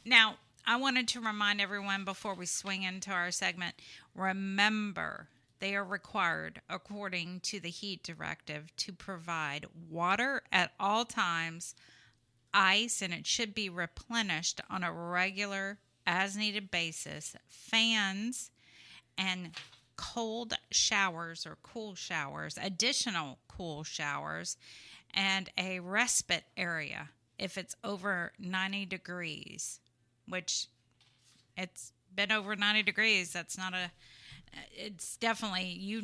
Now, I wanted to remind everyone before we swing into our segment, remember, they are required, according to the heat directive, to provide water at all times, ice, and it should be replenished on a regular, as-needed basis, fans, and cold showers or cool showers, additional cool showers, and a respite area if it's over 90 degrees, which it's been over 90 degrees. That's not you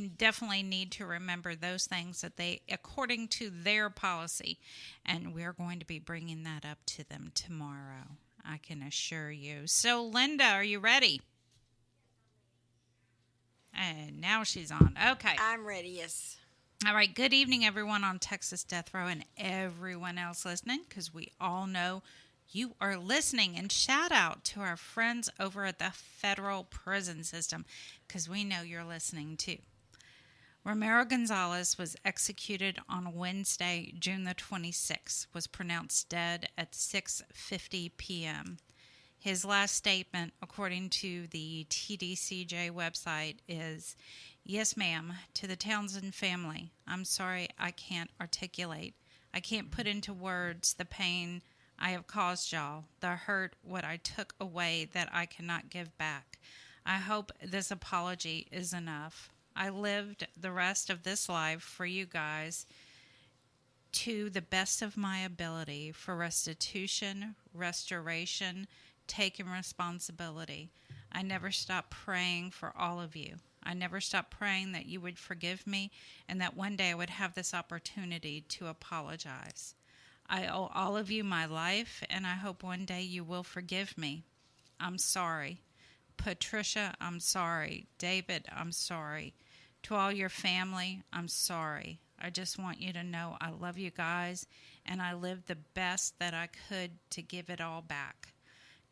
definitely need to remember those things that they, according to their policy, and we're going to be bringing that up to them tomorrow, I can assure you. So, Linda, are you ready? And now she's on. Okay. I'm ready, yes. All right. Good evening, everyone on Texas Death Row and everyone else listening, because we all know you are listening. And shout out to our friends over at the federal prison system, because we know you're listening too. Romero Gonzalez was executed on Wednesday, June the 26th, was pronounced dead at 6:50 p.m. His last statement, according to the TDCJ website, is, "Yes, ma'am, to the Townsend family, I'm sorry I can't articulate. I can't put into words the pain I have caused y'all, the hurt what I took away that I cannot give back. I hope this apology is enough. I lived the rest of this life for you guys to the best of my ability for restitution, restoration, taking responsibility. I never stopped praying for all of you. I never stopped praying that you would forgive me and that one day I would have this opportunity to apologize. I owe all of you my life, and I hope one day you will forgive me. I'm sorry. Patricia, I'm sorry. David, I'm sorry. To all your family, I'm sorry. I just want you to know I love you guys, and I lived the best that I could to give it all back.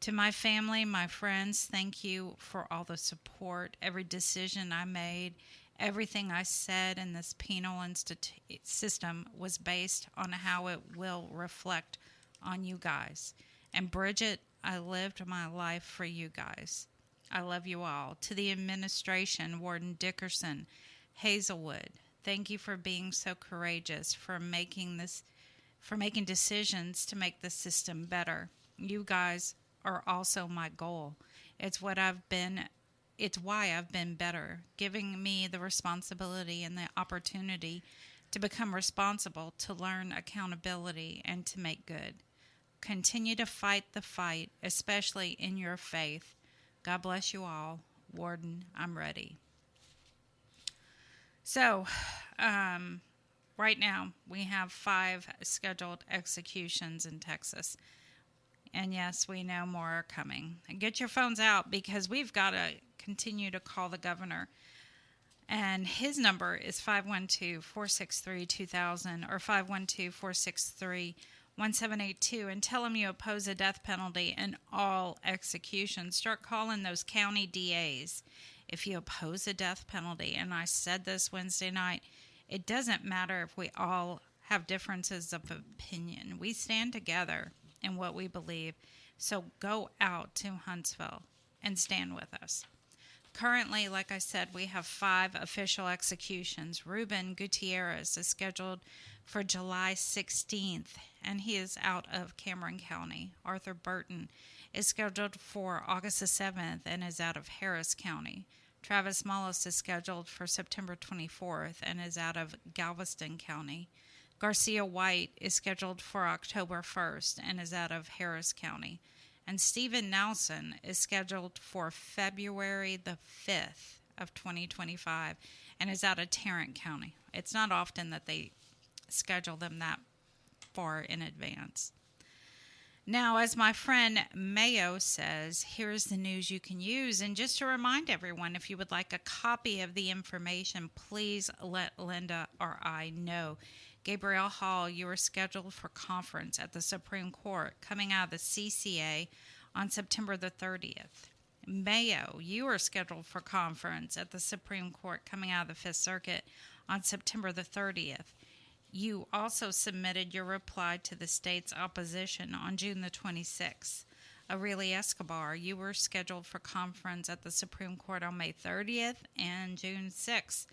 To my family, my friends, thank you for all the support, every decision I made, everything I said in this penal system was based on how it will reflect on you guys. And Bridget, I lived my life for you guys. I love you all. To the administration, Warden Dickerson, Hazelwood, thank you for being so courageous, for making decisions to make the system better. You guys are also my goal. It's why I've been better, giving me the responsibility and the opportunity to become responsible, to learn accountability, and to make good. Continue to fight the fight, especially in your faith. God bless you all. Warden, I'm ready. So, right now, we have 5 scheduled executions in Texas. And yes, we know more are coming. And get your phones out because we've got to continue to call the governor. And his number is 512-463-2000 or 512-463-1782. And tell him you oppose the death penalty in all executions. Start calling those county DAs if you oppose the death penalty. And I said this Wednesday night, it doesn't matter if we all have differences of opinion. We stand together in what we believe. So go out to Huntsville and stand with us. Currently, like I said, we have 5 official executions. Ruben Gutierrez is scheduled for July 16th, and he is out of Cameron County. Arthur Burton is scheduled for August the 7th and is out of Harris County. Travis Mullis is scheduled for September 24th and is out of Galveston County. Garcia White is scheduled for October 1st and is out of Harris County. And Stephen Nelson is scheduled for February the 5th of 2025 and is out of Tarrant County. It's not often that they schedule them that far in advance. Now, as my friend Mayo says, here's the news you can use. And just to remind everyone, if you would like a copy of the information, please let Linda or I know. Gabrielle Hall, you are scheduled for conference at the Supreme Court coming out of the CCA on September the 30th. Mayo, you are scheduled for conference at the Supreme Court coming out of the Fifth Circuit on September the 30th. You also submitted your reply to the state's opposition on June the 26th. Aurelia Escobar, you were scheduled for conference at the Supreme Court on May 30th and June 6th.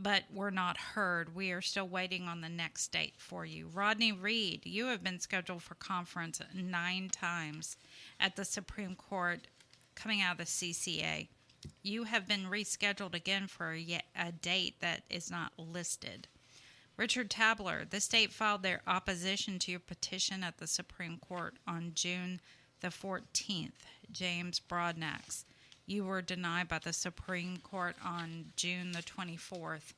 But were not heard. We are still waiting on the next date for you. Rodney Reed, you have been scheduled for conference 9 times at the Supreme Court coming out of the CCA. You have been rescheduled again for a date that is not listed. Richard Tabler, the state filed their opposition to your petition at the Supreme Court on June the 14th. James Broadnax, you were denied by the Supreme Court on June the 24th.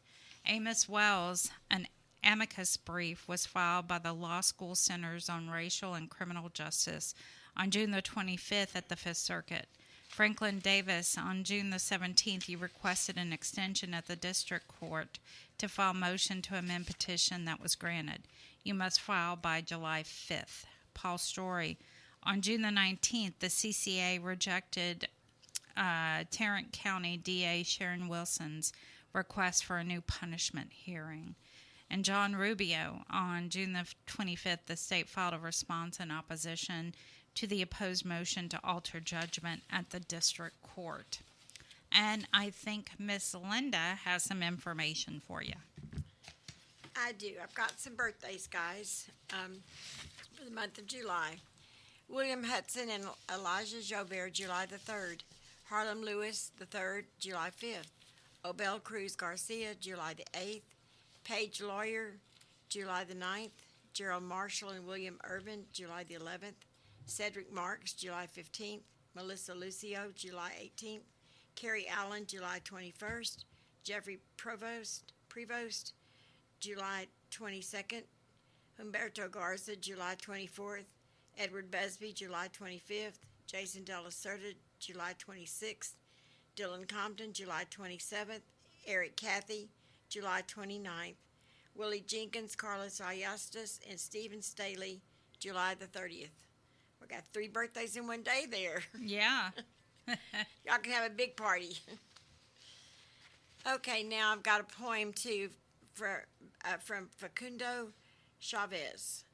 Amos Wells, an amicus brief was filed by the Law School Centers on Racial and Criminal Justice on June the 25th at the Fifth Circuit. Franklin Davis, on June the 17th, you requested an extension at the District Court to file motion to amend petition that was granted. You must file by July 5th. Paul Story, on June the 19th, the CCA rejected Tarrant County DA Sharon Wilson's request for a new punishment hearing. And John Rubio, on June the 25th, the state filed a response in opposition to the opposed motion to alter judgment at the district court. And I think Miss Linda has some information for you. I do. I've got some birthdays, guys, for the month of July. William Hudson and Elijah Jobert, July the 3rd. Harlem Lewis the 3rd, July 5th. Obel Cruz Garcia, July the 8th. Paige Lawyer, July the 9th. Gerald Marshall and William Irvin, July the 11th. Cedric Marks, July 15th. Melissa Lucio, July 18th. Carrie Allen, July 21st. Jeffrey Prevost, July 22nd. Humberto Garza, July 24th. Edward Busby, July 25th. Jason De La Cerda, July 26th. Dylan Compton, July 27th. Eric Cathy, July 29th. Willie Jenkins, Carlos Ayastas, and Stephen Staley, July the 30th. We got 3 birthdays in one day there. Yeah. Y'all can have a big party. Okay, now I've got a poem from Facundo Chavez.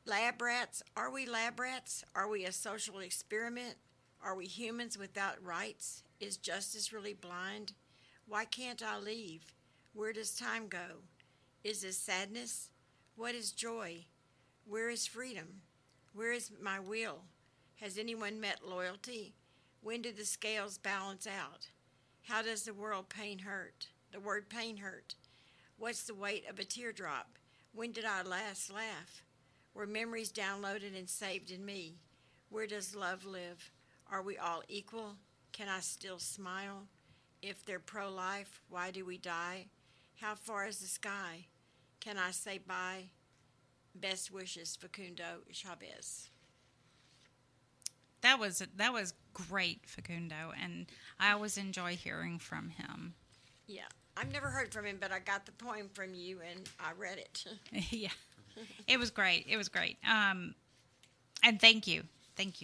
Lab rats, are we lab rats? Are we a social experiment? Are we humans without rights? Is justice really blind? Why can't I leave? Where does time go? Is this sadness? What is joy? Where is freedom? Where is my will? Has anyone met loyalty? When do the scales balance out? How does the word pain hurt? What's the weight of a teardrop? When did I last laugh? Were memories downloaded and saved in me? Where does love live? Are we all equal? Can I still smile? If they're pro-life, why do we die? How far is the sky? Can I say bye? Best wishes, Facundo Chavez. That was great, Facundo, and I always enjoy hearing from him. Yeah, I've never heard from him, but I got the poem from you and I read it. Yeah, it was great. It was great. And thank you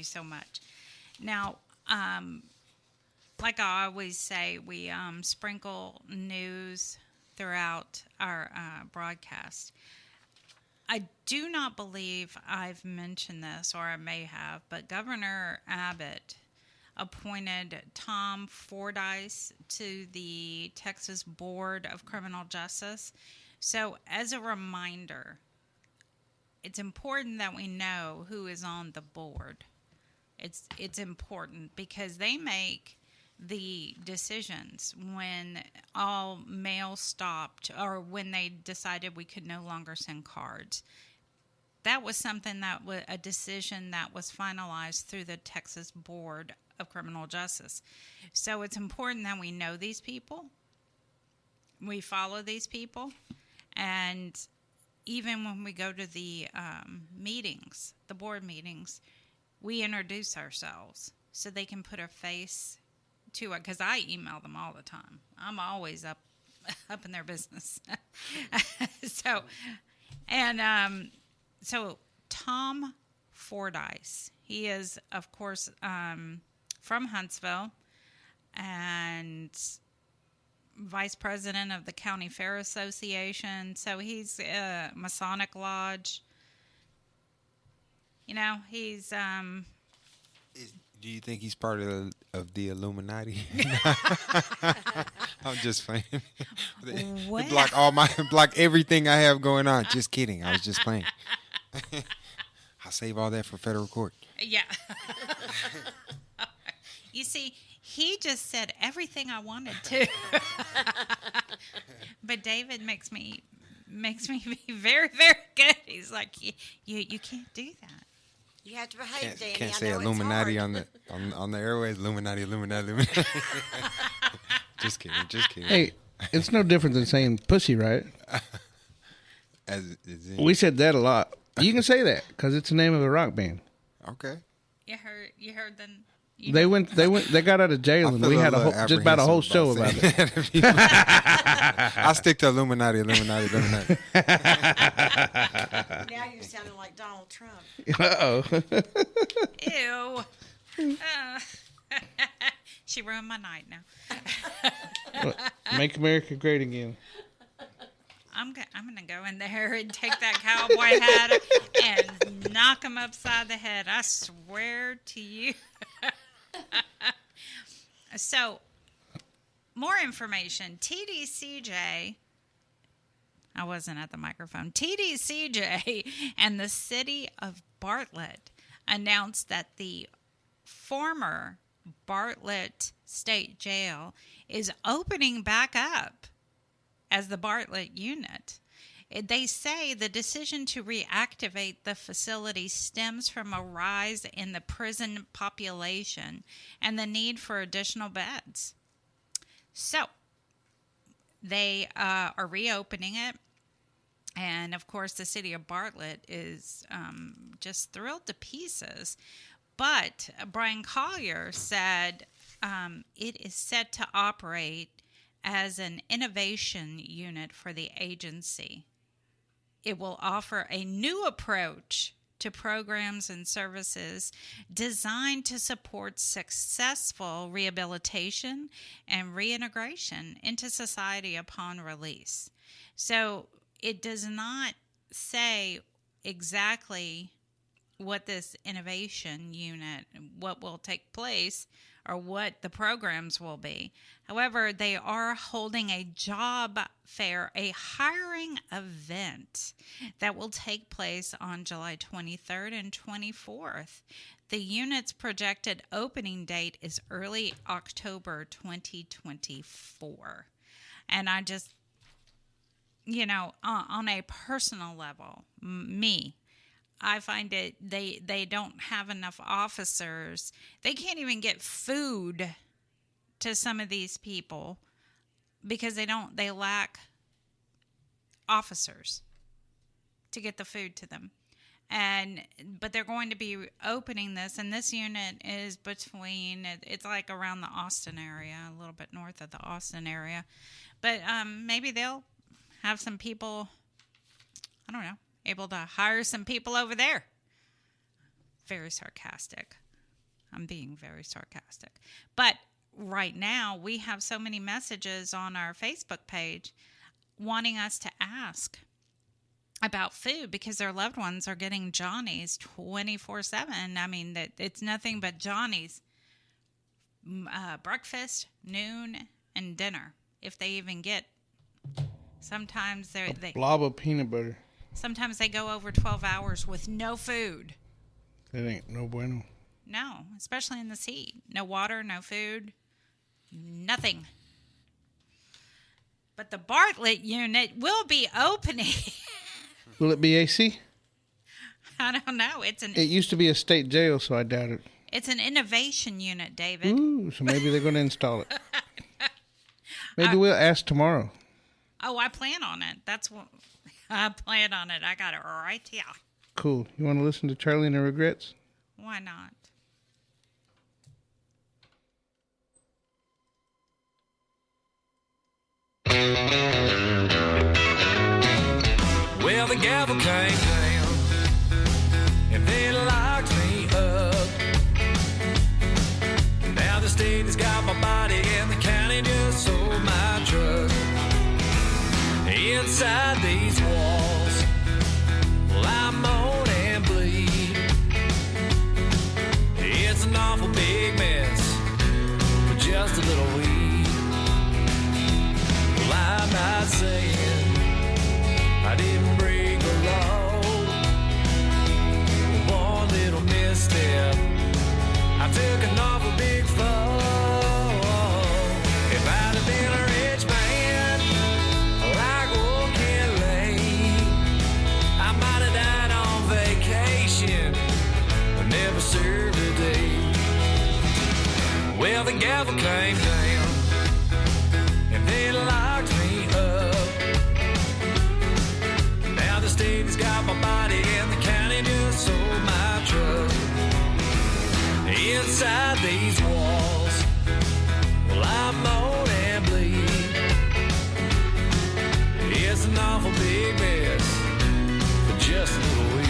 so much. Now, like I always say, we sprinkle news throughout our broadcast. I do not believe I've mentioned this, or I may have, but Governor Abbott appointed Tom Fordyce to the Texas Board of Criminal Justice. So as a reminder, it's important that we know who is on the board. It's important because they make the decisions when all mail stopped or when they decided we could no longer send cards. That was something that was a decision that was finalized through the Texas Board of Criminal Justice. So it's important that we know these people, we follow these people, and even when we go to the meetings, the board meetings, we introduce ourselves so they can put a face to it, because I email them all the time. I'm always up in their business. So Tom Fordyce, he is, of course, from Huntsville and vice president of the County Fair Association. So he's a Masonic Lodge. You know, he's Do you think he's part of the Illuminati? I'm just playing. What? block everything I have going on. Just kidding. I was just playing. I'll save all that for federal court. Yeah. You see, he just said everything I wanted to. But David makes me be very, very good. He's like, you can't do that. You have to behave, Danny. Can't I say know Illuminati it's on the airways. Illuminati. Just kidding. Hey, it's no different than saying pussy, right? We said that a lot. You can say that because it's the name of a rock band. Okay. You heard them. They got out of jail and we had just about a whole show about it. I'll stick to Illuminati. Now you're sounding like Donald Trump. Uh-oh. Ew. She ruined my night now. Make America great again. I'm gonna go in there and take that cowboy hat and knock him upside the head. I swear to you. So, more information. TDCJ I wasn't at the microphone. TDCJ and the city of Bartlett announced that the former Bartlett State Jail is opening back up as the Bartlett Unit. They say the decision to reactivate the facility stems from a rise in the prison population and the need for additional beds. So, they are reopening it. And, of course, the city of Bartlett is just thrilled to pieces. But Brian Collier said it is set to operate as an innovation unit for the agency. It will offer a new approach to programs and services designed to support successful rehabilitation and reintegration into society upon release. So it does not say exactly what this innovation unit, what will take place, or what the programs will be. However, they are holding a job fair, a hiring event that will take place on July 23rd and 24th. The unit's projected opening date is early October 2024. And I just, on a personal level, I find they don't have enough officers. They can't even get food to some of these people because they lack officers to get the food to them. But they're going to be opening this, and this unit is it's like around the Austin area, a little bit north of the Austin area. But maybe they'll have some people, I don't know, able to hire some people over there. Very sarcastic. I'm being very sarcastic. But right now, we have so many messages on our Facebook page wanting us to ask about food because their loved ones are getting Johnny's 24/7. I mean, it's nothing but Johnny's breakfast, noon, and dinner, if they even get. Sometimes they blob of peanut butter. Sometimes they go over 12 hours with no food. It ain't no bueno. No, especially in this heat. No water, no food, nothing. But the Bartlett unit will be opening. Will it be AC? I don't know. It used to be a state jail, so I doubt it. It's an innovation unit, David. Ooh, so maybe they're going to install it. Maybe we'll ask tomorrow. Oh, I plan on it. That's what I plan on it. I got it right here. Cool. You want to listen to Charlie and the Regrets? Why not? Well, the gavel came down and then locked me up. Now the state has got my body and the county just sold my truck. Inside these walls, well, I moan and bleed. It's an awful big mess for just a little weed. Well, I'm not saying I didn't break a law. One little misstep, I took an awful big fall. If I'd have been a rich man, like old Kelly, I might have died on vacation, but never served a day. Well, the gavel came down and then locked me up. Now the state has got my body and the county just sold my truck. Inside these walls, well, I moan and bleed. It's an awful big mess for just a little weed.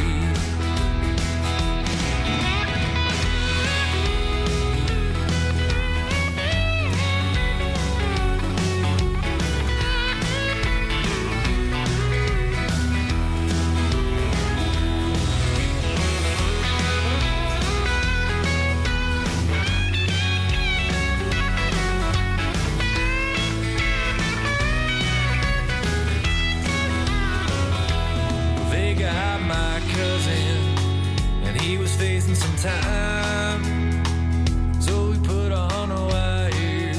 time. So we put on a wire,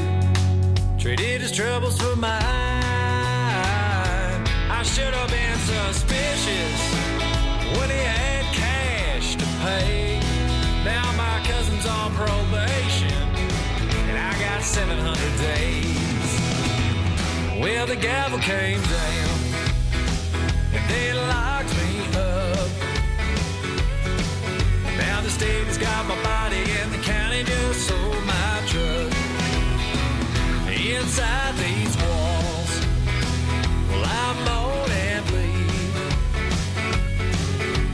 traded his troubles for mine. I should have been suspicious when he had cash to pay. Now my cousin's on probation, and I got 700 days. Well, the gavel came down, and they locked me up. Now the state has got my body, and the county just sold my truck. Inside these walls, well, I'm moan and bleed.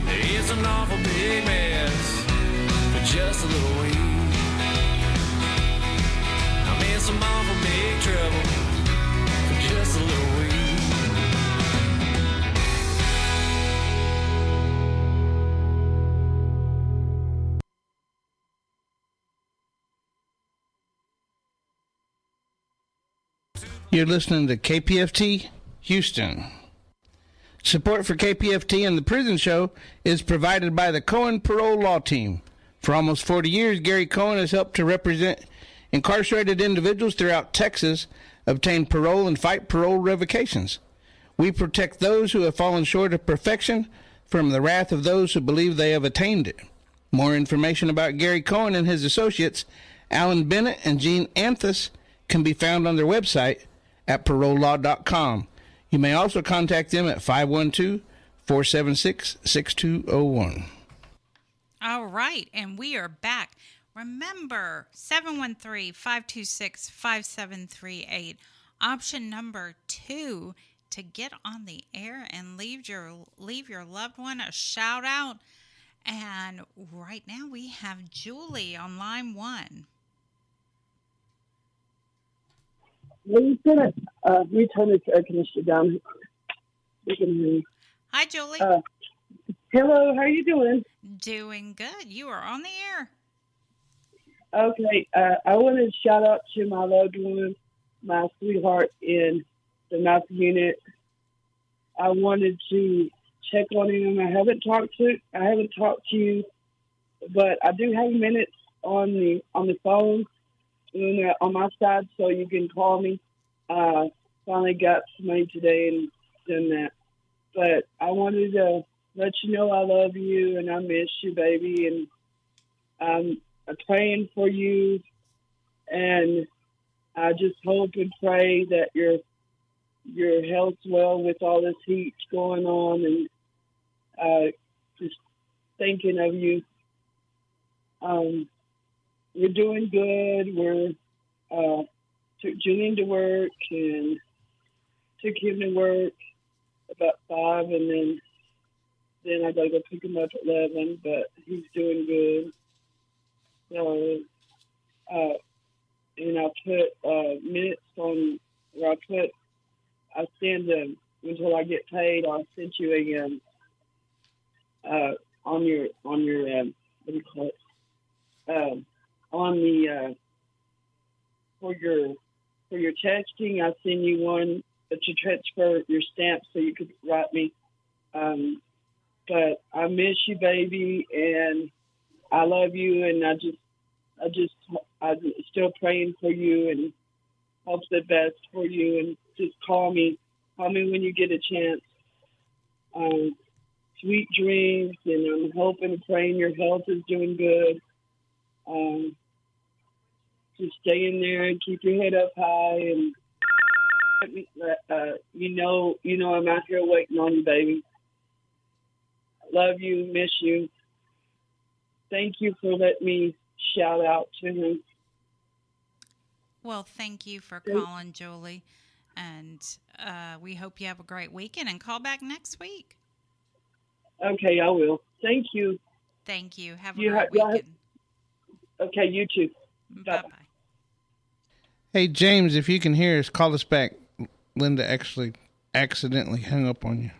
It's an awful big mess for just a little weed. I'm in some awful big trouble for just a little weed. You're listening to KPFT Houston. Support for KPFT and the Prison Show is provided by the Cohen Parole Law Team. For almost 40 years, Gary Cohen has helped to represent incarcerated individuals throughout Texas, obtain parole, and fight parole revocations. We protect those who have fallen short of perfection from the wrath of those who believe they have attained it. More information about Gary Cohen and his associates, Alan Bennett and Gene Anthus, can be found on their website at parolelaw.com. You may also contact them at 512-476-6201. All right, and we are back. Remember, 713-526-5738, option number 2 to get on the air and leave your loved one a shout out. And right now we have Julie on line 1. Will you turn this air conditioner down? We can hear you. Hi, Julie. Hello, how are you doing? Doing good. You are on the air. Okay, I want to shout out to my loved one, my sweetheart in the Mathis unit. I wanted to check on him. I haven't talked to you, but I do have minutes on the phone on my side, so you can call me. Finally got some money today and done that. But I wanted to let you know I love you and I miss you, baby, and I'm praying for you, and I just hope and pray that your health's well with all this heat going on, and just thinking of you. We're doing good. We're took Julian to work and took him to work about 5, and then I gotta go pick him up at 11. But he's doing good. So, and I put minutes on where I send them until I get paid. I'll send you on your what do you call it? On the for your texting, I send you one to transfer your stamp so you could write me. But I miss you, baby, and I love you, and I'm still praying for you and hope the best for you, and just call me when you get a chance. Sweet dreams, and I'm hoping and praying your health is doing good. Just stay in there and keep your head up high, and you know I'm out here waiting on you, baby. Love you, miss you. Thank you for letting me shout out to him. Well, thank you for calling, Julie, and we hope you have a great weekend, and call back next week. Okay, I will. Thank you. Thank you. Have a great weekend. Okay, you too. Bye-bye. Hey, James, if you can hear us, call us back. Linda actually accidentally hung up on you.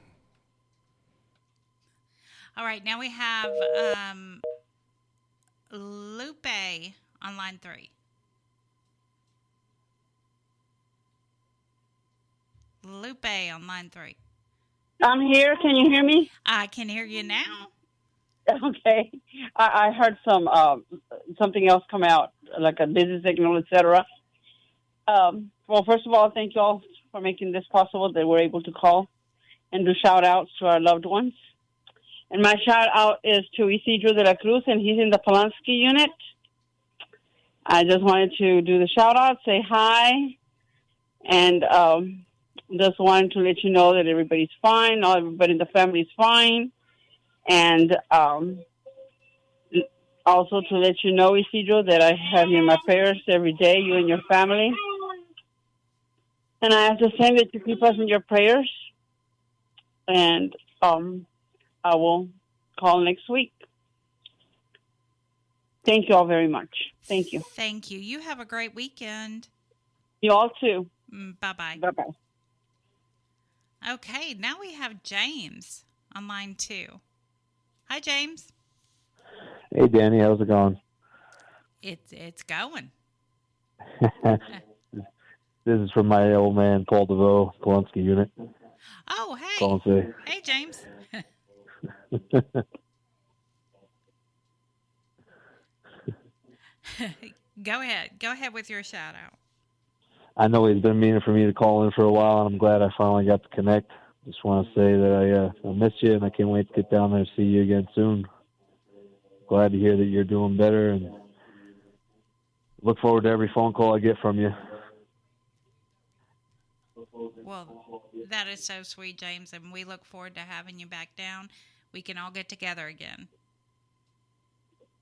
All right, now we have Lupe on line 3. Lupe on line 3. I'm here. Can you hear me? I can hear you now. Okay. I heard something else come out, like a busy signal, etc. Well, first of all, thank you all for making this possible that we're able to call and do shout outs to our loved ones. And my shout out is to Isidro de la Cruz, and he's in the Polanski unit. I just wanted to do the shout out, say hi, and just wanted to let you know that everybody's fine, everybody in the family is fine. And also to let you know, Isidro, that I have you in my prayers every day, you and your family. And I have to say that you keep us in your prayers. And I will call next week. Thank you all very much. Thank you. Thank you. You have a great weekend. You all too. Bye-bye. Bye-bye. Okay, now we have James on line 2. Hi, James. Hey, Danny. How's it going? It's going. This is from my old man, Paul DeVoe, Polanski unit. Oh, hey. Call and say. Hey, James. Go ahead. Go ahead with your shout out. I know he's been meaning for me to call in for a while, and I'm glad I finally got to connect. Just want to say that I miss you, and I can't wait to get down there and see you again soon. Glad to hear that you're doing better, and look forward to every phone call I get from you. Well, that is so sweet, James, and we look forward to having you back down. We can all get together again.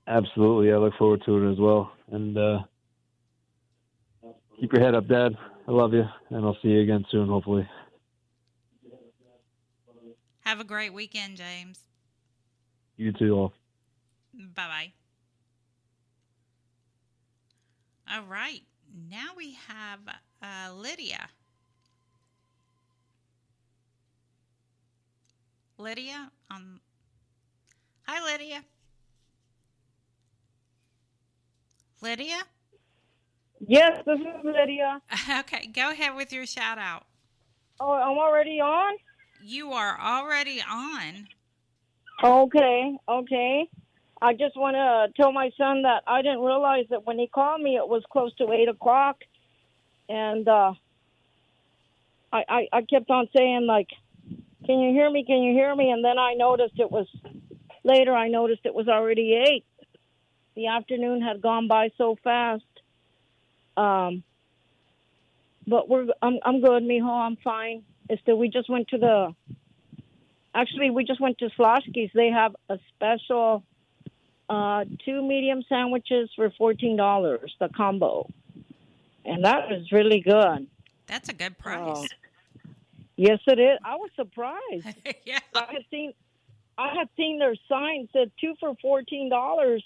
Absolutely. I look forward to it as well. And keep your head up, Dad. I love you, and I'll see you again soon, hopefully. Have a great weekend, James. You too, all. Bye-bye. All right. Now we have Lydia. Lydia? Hi, Lydia. Lydia? Yes, this is Lydia. Okay, go ahead with your shout out. Oh, I'm already on? You are already on. Okay. I just want to tell my son that I didn't realize that when he called me, it was close to 8 o'clock. And I kept on saying, like, can you hear me? Can you hear me? And then I noticed it was already 8. The afternoon had gone by so fast. But I'm good, mijo. I'm fine. We just went to Sloshki's. They have a special 2 medium sandwiches for $14, the combo. And that is really good. That's a good price. Yes, it is. I was surprised. Yeah. I had seen their sign said 2 for $14,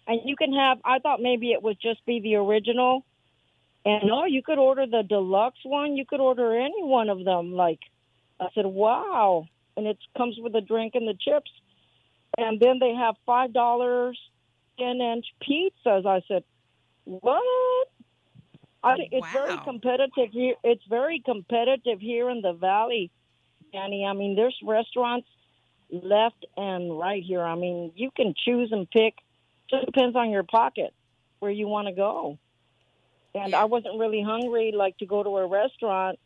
and you can have. I thought maybe it would just be the original, and no, you could order the deluxe one. You could order any one of them. Like, I said, wow, and it comes with a drink and the chips, and then they have $5 10-inch pizzas. I said, what? It's very competitive here. It's very competitive here in the Valley, Danny. I mean, there's restaurants left and right here. I mean, you can choose and pick. Just depends on your pocket where you want to go. And I wasn't really hungry, like, to go to a restaurant.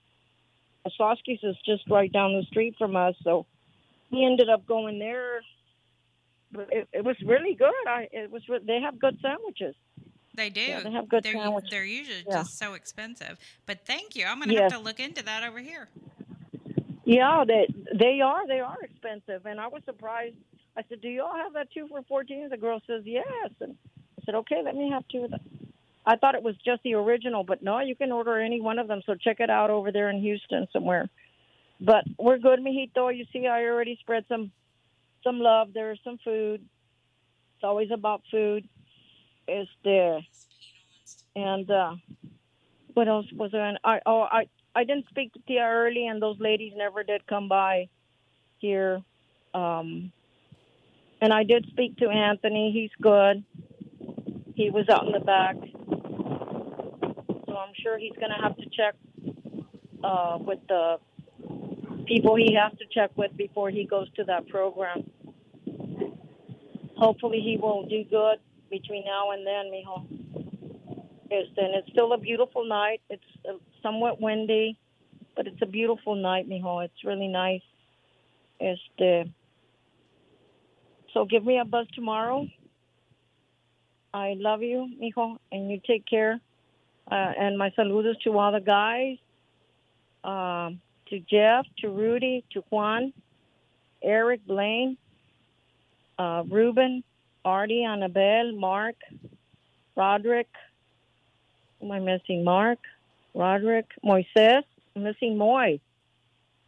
Sloshki's is just right down the street from us, so we ended up going there. But it was really good. They have good sandwiches. They do. Yeah, they have good sandwiches. They're usually just so expensive. But thank you. I'm going to have to look into that over here. Yeah, they are expensive. And I was surprised. I said, do you all have that 2 for $14? The girl says, yes. And I said, okay, let me have 2 of them. I thought it was just the original, but no, you can order any one of them. So check it out over there in Houston somewhere. But we're good, mijito. You see, I already spread some love. There's some food. It's always about food. Is there? And what else was there? I didn't speak to Tia early, and those ladies never did come by here. And I did speak to Anthony. He's good. He was out in the back. So I'm sure he's going to have to check with the people he has to check with before he goes to that program. hopefully he will do good between now and then, mijo. And it's still a beautiful night. It's somewhat windy, but it's a beautiful night, mijo. It's really nice. So give me a buzz tomorrow. I love you, mijo, and you take care. And my saludos to all the guys, to Jeff, to Rudy, to Juan, Eric, Blaine, Ruben, Artie, Annabelle, Mark, Roderick. Who am I missing? Mark, Roderick, Moises. I'm missing Moy.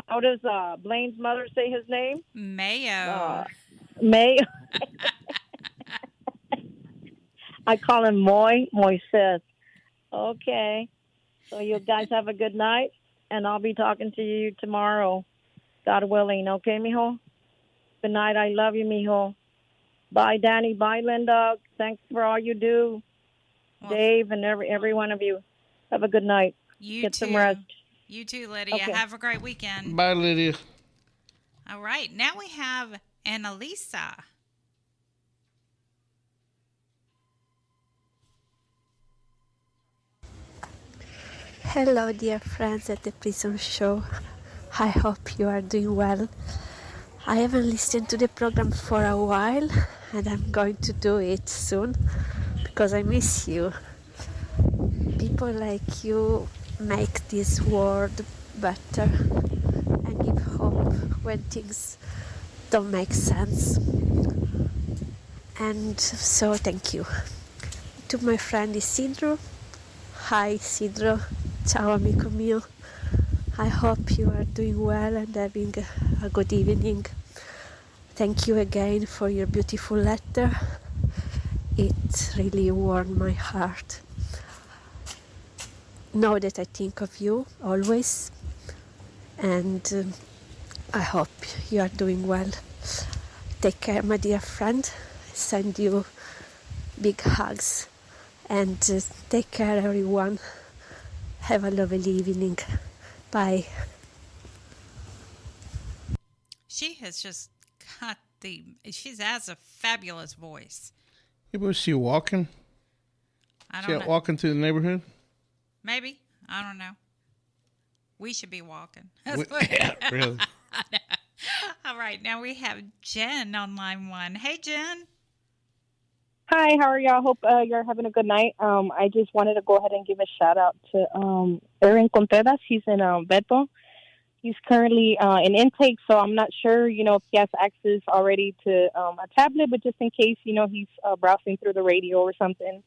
How does Blaine's mother say his name? Mayo. May. I call him Moises. Okay. So you guys have a good night, and I'll be talking to you tomorrow, God willing. Okay, mijo? Good night. I love you, mijo. Bye, Danny. Bye, Linda. Thanks for all you do. Dave and every one of you. Have a good night. Get some rest. You too, Lydia. Okay. Have a great weekend. Bye, Lydia. All right. Now we have Annalisa. Hello, dear friends at the Prison Show. I hope you are doing well. I haven't listened to the program for a while, and I'm going to do it soon because I miss you. People like you make this world better and give hope when things don't make sense. And so thank you. To my friend Isidro. Hi Isidro. Ciao amico mio. I hope you are doing well and having a good evening. Thank you again for your beautiful letter. It really warmed my heart. Know that I think of you always, and I hope you are doing well. Take care, my dear friend. Send you big hugs, and take care, everyone. Have a lovely evening. Bye. She has just got she has a fabulous voice. Yeah, was she walking? I She don't out know. walking through the neighborhood? Maybe. I don't know. We should be walking. Yeah, really. All right. Now we have Jen on line 1. Hey, Jen. Hi, how are y'all? Hope you're having a good night. I just wanted to go ahead and give a shout out to Aaron Contreras. He's in Beto. He's currently in intake, so I'm not sure, if he has access already to a tablet, but just in case, he's browsing through the radio or something.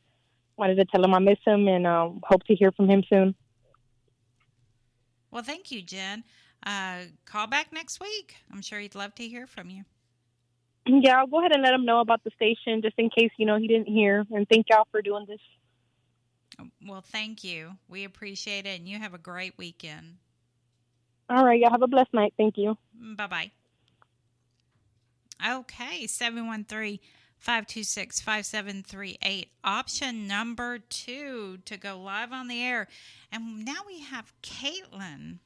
Wanted to tell him I miss him and hope to hear from him soon. Well, thank you, Jen. Call back next week. I'm sure he'd love to hear from you. Yeah, I'll go ahead and let him know about the station just in case, he didn't hear. And thank y'all for doing this. Well, thank you. We appreciate it, and you have a great weekend. All right, y'all have a blessed night. Thank you. Bye-bye. Okay, 713-526-5738. Option number 2 to go live on the air. And now we have Caitlin.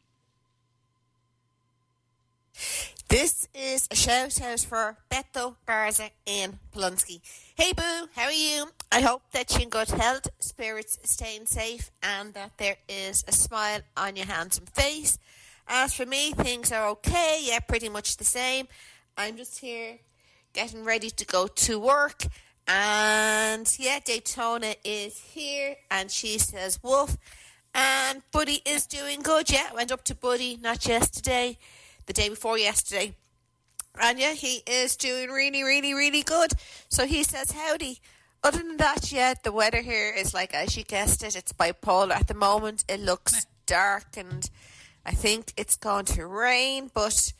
This is a shout out for Beto Garza in Polonsky. Hey Boo, how are you? I hope that you're in good health, spirits staying safe, and that there is a smile on your handsome face. As for me, things are okay, yeah, pretty much the same. I'm just here getting ready to go to work, and yeah, Daytona is here, and she says woof, and Buddy is doing good, yeah, went up to Buddy, not yesterday, the day before yesterday. And yeah, he is doing really, really, really good. So he says howdy. Other than that, yeah, the weather here is like, as you guessed it, it's bipolar at the moment. It looks dark and I think it's going to rain. But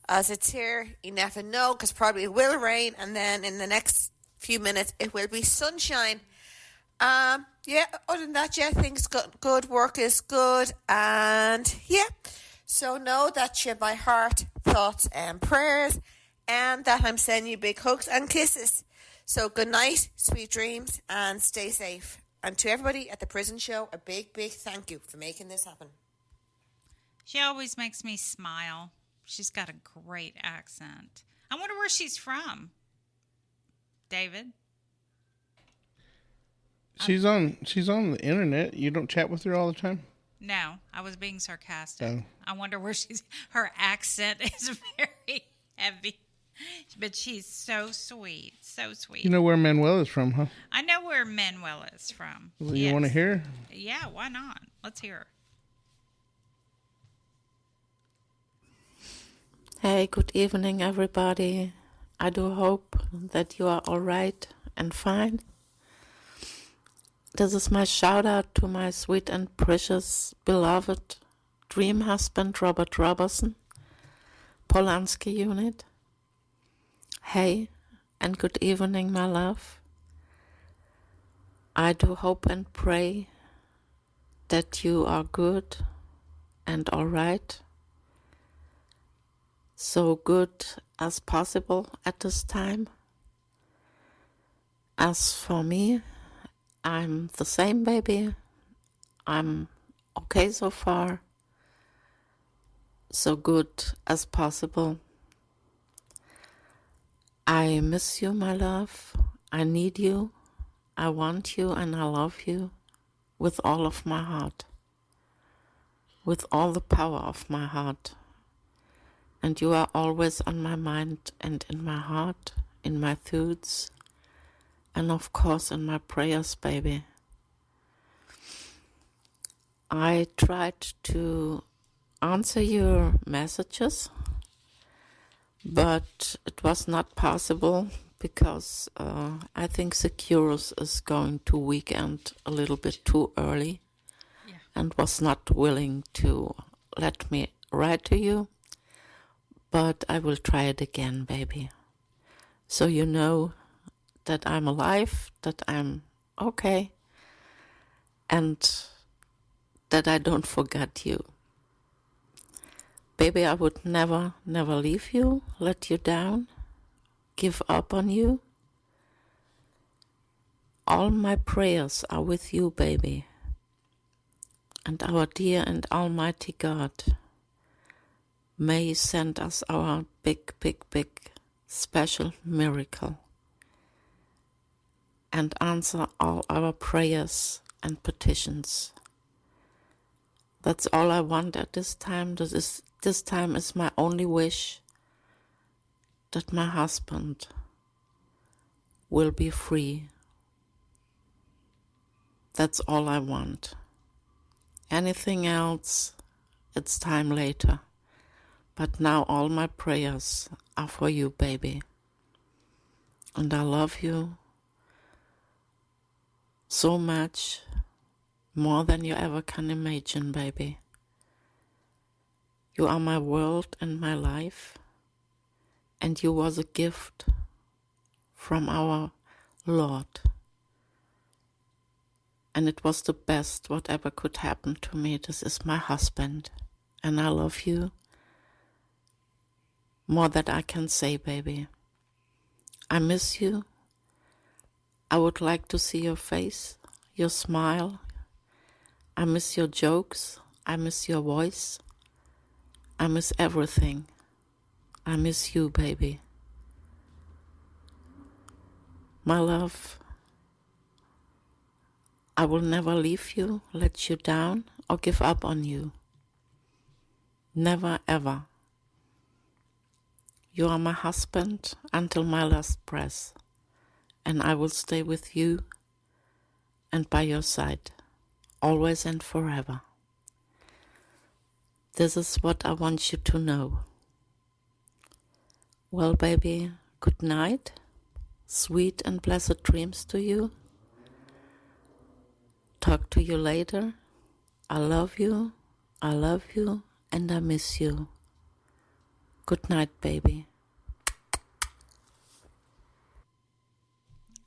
as it's here, you never know because probably it will rain. And then in the next few minutes, it will be sunshine. Yeah, other than that, yeah, things good. Work is good. And yeah. So know that you're my heart, thoughts and prayers, and that I'm sending you big hugs and kisses. So good night, sweet dreams, and stay safe. And to everybody at the prison show, a big, big thank you for making this happen. She always makes me smile. She's got a great accent. I wonder where she's from. David? She's on the internet. You don't chat with her all the time? No, I was being sarcastic. Oh. I wonder where her accent is very heavy. But she's so sweet, so sweet. You know where Manuel is from, huh? I know where Manuel is from. Well, you want to hear? Yeah, why not? Let's hear her. Hey, good evening, everybody. I do hope that you are all right and fine. This is my shout out to my sweet and precious, beloved dream husband, Robert Robertson, Polanski Unit. Hey, and good evening, my love. I do hope and pray that you are good and all right. So good as possible at this time. As for me, I'm the same, baby. I'm okay so far. So good as possible. I miss you, my love. I need you. I want you and I love you with all of my heart. With all the power of my heart. And you are always on my mind and in my heart, in my thoughts, and of course in my prayers, baby. I tried to answer your messages, but it was not possible because I think Securus is going to weekend a little bit too early and was not willing to let me write to you. But I will try it again, baby. So you know that I'm alive, that I'm okay, and that I don't forget you. Baby, I would never leave you, let you down, give up on you. All my prayers are with you, baby. And our dear and almighty God may send us our big special miracle and answer all our prayers and petitions. That's all I want at this time. This time is my only wish, that my husband will be free. That's all I want. Anything else, it's time later. But now all my prayers are for you, baby. And I love you so much, more than you ever can imagine, baby. You are my world and my life, and you was a gift from our Lord. And it was the best whatever could happen to me. This is my husband, and I love you. More than I can say, baby. I miss you. I would like to see your face, your smile. I miss your jokes. I miss your voice. I miss everything. I miss you, baby. My love, I will never leave you, let you down, or give up on you. Never, ever. You are my husband until my last breath, and I will stay with you and by your side, always and forever. This is what I want you to know. Well, baby, good night. Sweet and blessed dreams to you. Talk to you later. I love you, and I miss you. Good night, baby.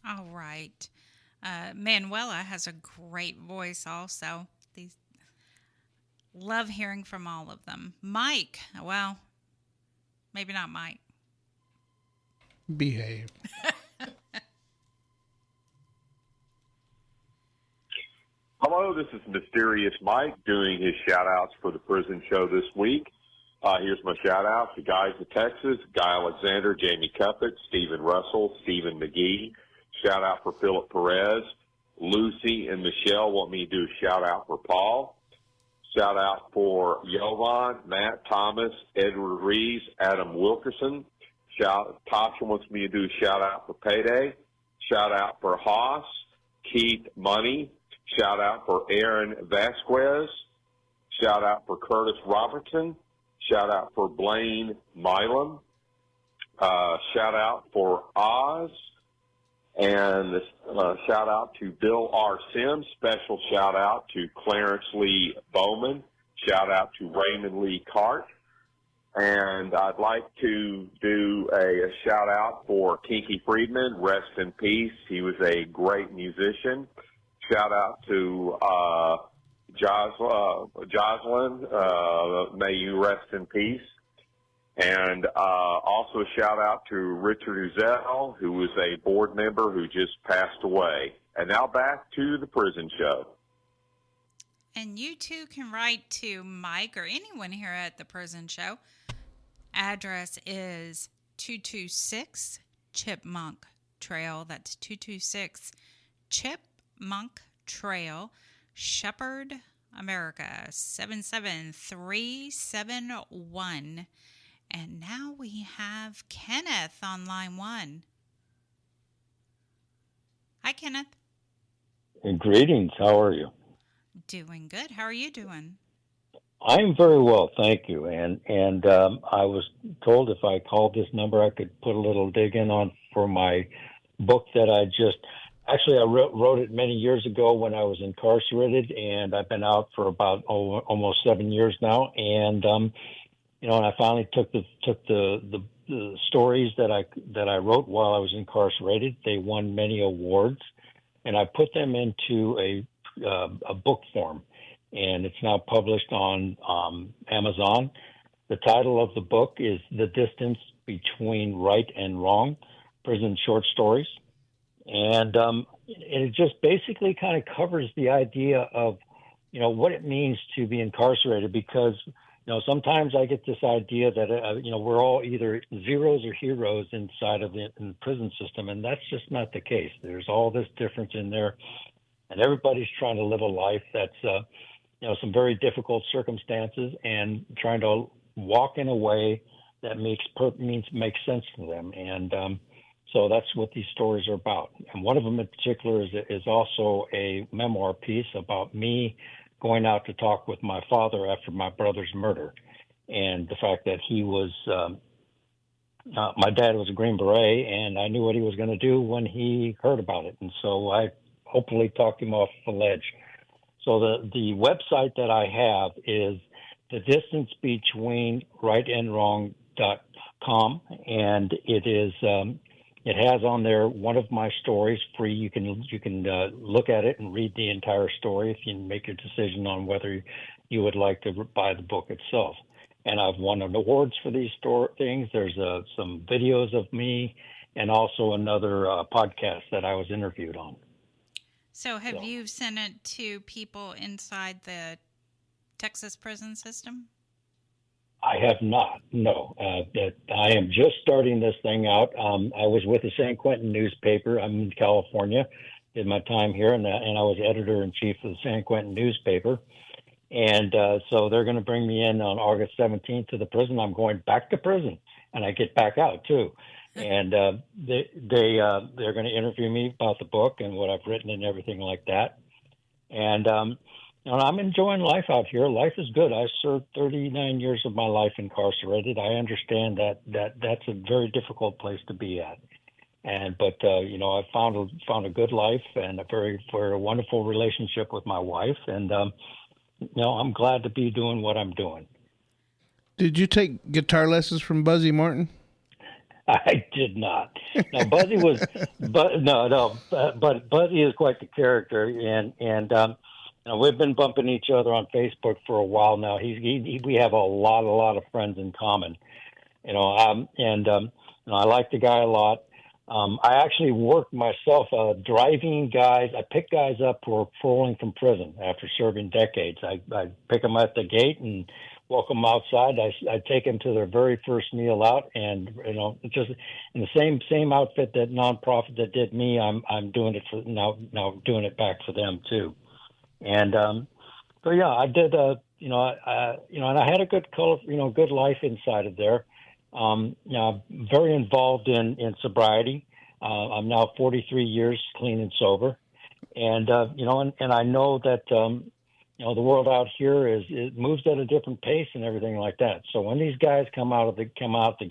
All right. Manuela has a great voice also. Love hearing from all of them. Mike, well, maybe not Mike. Behave. Hello, this is Mysterious Mike doing his shout-outs for the prison show this week. Here's my shout-out to Guys of Texas, Guy Alexander, Jamie Cuppett, Stephen Russell, Stephen McGee. Shout-out for Philip Perez. Lucy and Michelle want me to do a shout-out for Paul. Shout-out for Jovan, Matt Thomas, Edward Reeves, Adam Wilkerson. Tasha wants me to do a shout-out for Payday. Shout-out for Haas, Keith Money. Shout-out for Aaron Vasquez. Shout-out for Curtis Robertson. Shout-out for Blaine Milam. Shout-out for Oz. And shout-out to Bill R. Sims. Special shout-out to Clarence Lee Bowman. Shout-out to Raymond Lee Cart. And I'd like to do a shout-out for Kinky Friedman. Rest in peace. He was a great musician. Shout-out to Jocelyn. May you rest in peace. And also a shout-out to Richard Uzel, who was a board member who just passed away. And now back to the prison show. And you too can write to Mike or anyone here at the prison show. Address is 226 Chipmunk Trail. That's 226 Chipmunk Trail, Shepherd, America, 77371. And now we have Kenneth on line 1. Hi, Kenneth. Greetings. How are you? Doing good. How are you doing? I'm very well, thank you. And I was told if I called this number, I could put a little dig in on for my book that I wrote it many years ago when I was incarcerated, and I've been out for about almost 7 years now. And and I finally took the stories that I wrote while I was incarcerated. They won many awards, and I put them into a book form. And it's now published on Amazon. The title of the book is The Distance Between Right and Wrong, Prison Short Stories. And it just basically kind of covers the idea of, what it means to be incarcerated, because, sometimes I get this idea that, we're all either zeros or heroes inside of the prison system, and that's just not the case. There's all this difference in there, and everybody's trying to live a life that's, some very difficult circumstances, and trying to walk in a way that makes sense to them. And so that's what these stories are about. And one of them in particular is also a memoir piece about me going out to talk with my father after my brother's murder, and the fact that he was, my dad was a Green Beret, and I knew what he was going to do when he heard about it. And so I hopefully talked him off the ledge. So the website that I have is The Distance Between Right and Wrong.com, and it is it has on there one of my stories free. You can look at it and read the entire story if you make a decision on whether you would like to buy the book itself. And I've won awards for these things. There's some videos of me, and also another podcast that I was interviewed on. So have you sent it to people inside the Texas prison system? I have not, no. I am just starting this thing out. I was with the San Quentin newspaper. I'm in California, did my time here, and I was editor-in-chief of the San Quentin newspaper. And so they're going to bring me in on August 17th to the prison. I'm going back to prison, and I get back out, too. And they're going to interview me about the book and what I've written and everything like that. And I'm enjoying life out here. Life is good. I served 39 years of my life incarcerated. I understand that's a very difficult place to be at. But I found a good life and a very wonderful relationship with my wife. And I'm glad to be doing what I'm doing. Did you take guitar lessons from Buzzy Martin? I did not. Now, Buzzy was, but Buzzy is quite the character, and we've been bumping each other on Facebook for a while now. We have a lot of friends in common, I like the guy a lot. I actually work myself driving guys. I pick guys up who are paroling from prison after serving decades. I pick them at the gate, and welcome them outside. I take them to their very first meal out, and just in the same outfit that nonprofit that did me, I'm doing it for now doing it back for them too. And so yeah, I did and I had a good good life inside of there. Very involved in sobriety. I'm now 43 years clean and sober, and and I know that the world out here it moves at a different pace and everything like that. So when these guys come out the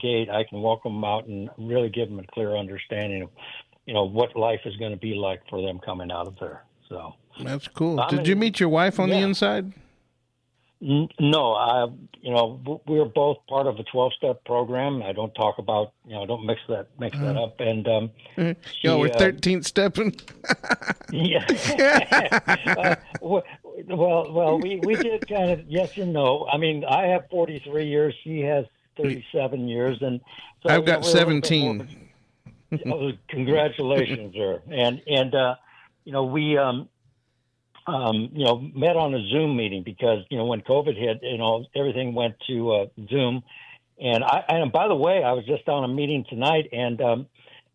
gate, I can welcome them out and really give them a clear understanding of what life is going to be like for them coming out of there. So that's cool. Did you meet your wife on the inside? No, we were both part of a 12-step program. I don't talk about, don't mix that up. And we're 13th stepping. Yeah. Well, we did kind of yes and no. I mean, I have 43 years. She has 37 years, and so, I've got 17. Congratulations, sir. And we met on a Zoom meeting because, when COVID hit, everything went to Zoom. And by the way, I was just on a meeting tonight, and it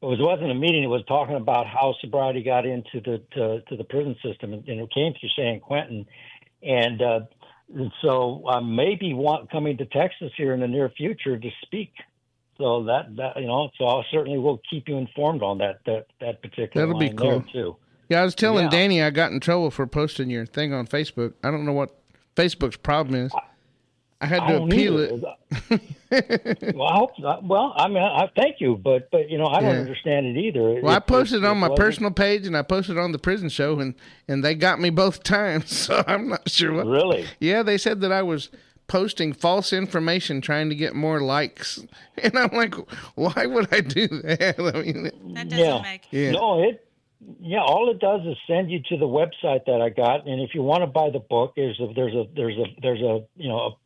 wasn't a meeting. It was talking about how sobriety got into the prison system, and it came through San Quentin. And so I may be coming to Texas here in the near future to speak. So so I certainly will keep you informed on that particular That'll be line cool. there too. Yeah, I was telling Danny I got in trouble for posting your thing on Facebook. I don't know what Facebook's problem is. I had to appeal it. Well, I thank you, but I don't understand it either. Well, I posted it on my personal page, and I posted it on the prison show, and they got me both times, so I'm not sure what. Really? Yeah, they said that I was posting false information trying to get more likes, and I'm like, why would I do that? I mean, that doesn't make. Yeah. No, all it does is send you to the website that I got, and if you want to buy the book, there's a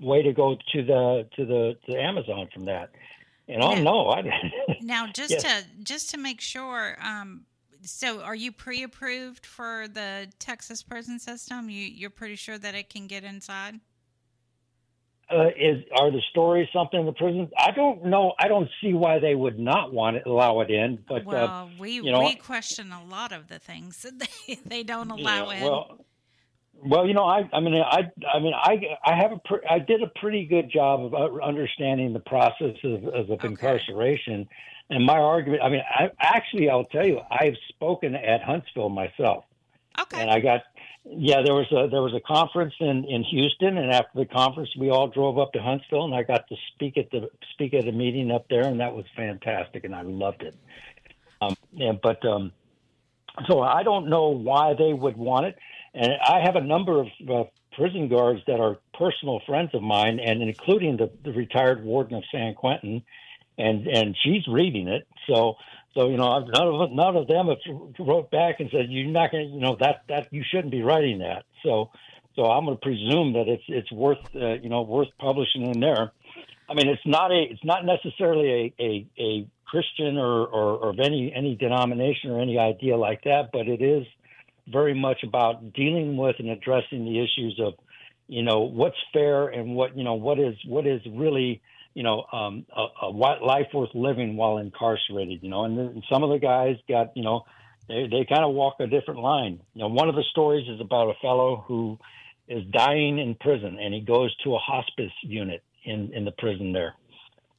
way to go to the Amazon from that. Now, just to make sure, so are you pre-approved for the Texas prison system? You're pretty sure that it can get inside? Are the stories something in the prison? I don't know. I don't see why they would not allow it in. But we question a lot of the things that they don't allow in. I did a pretty good job of understanding the process of incarceration, and my argument. I'll tell you, I've spoken at Huntsville myself. Okay. And I got. Yeah, there was a conference in Houston, and after the conference, we all drove up to Huntsville, and I got to speak at a meeting up there, and that was fantastic, and I loved it. So I don't know why they would want it, and I have a number of prison guards that are personal friends of mine, and including the retired warden of San Quentin, and she's reading it, so. So none of them have wrote back and said you're not going to that you shouldn't be writing that. So I'm going to presume that it's worth worth publishing in there. I mean it's not necessarily a Christian or of any denomination or any idea like that, but it is very much about dealing with and addressing the issues of what's fair and what is really. A life worth living while incarcerated, and some of the guys got, they kind of walk a different line. One of the stories is about a fellow who is dying in prison, and he goes to a hospice unit in the prison there.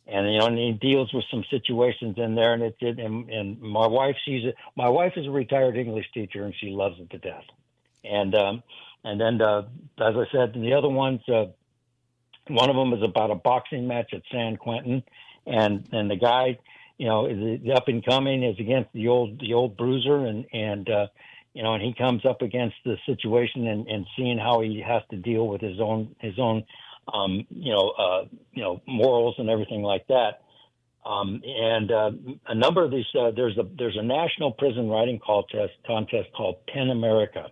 And, and he deals with some situations in there, and my wife is a retired English teacher, and she loves it to death. And then, as I said, the other ones, one of them is about a boxing match at San Quentin, and the guy, is up and coming, is against the old bruiser, and he comes up against the situation and seeing how he has to deal with his own morals and everything like that. A number of these, there's a national prison writing contest called Pen America.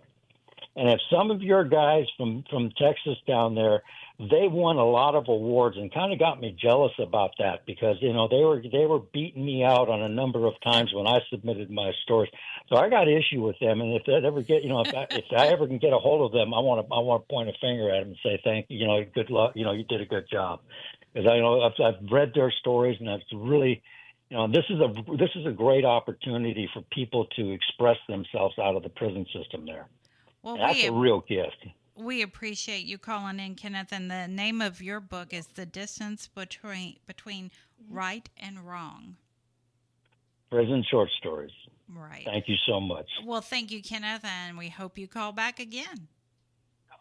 And if some of your guys from Texas down there, they won a lot of awards and kind of got me jealous about that because, you know, they were beating me out on a number of times when I submitted my stories. So I got issue with them. And if they ever get, you know, if I ever can get a hold of them, I want to point a finger at them and say, thank you, you know, good luck. You know, you did a good job. Because I know I've read their stories and it's really, you know, this is a great opportunity for people to express themselves out of the prison system there. Well, that's a real gift. We appreciate you calling in, Kenneth. And the name of your book is The Distance Between Right and Wrong. Prison short stories. Right. Thank you so much. Well, thank you, Kenneth, and we hope you call back again.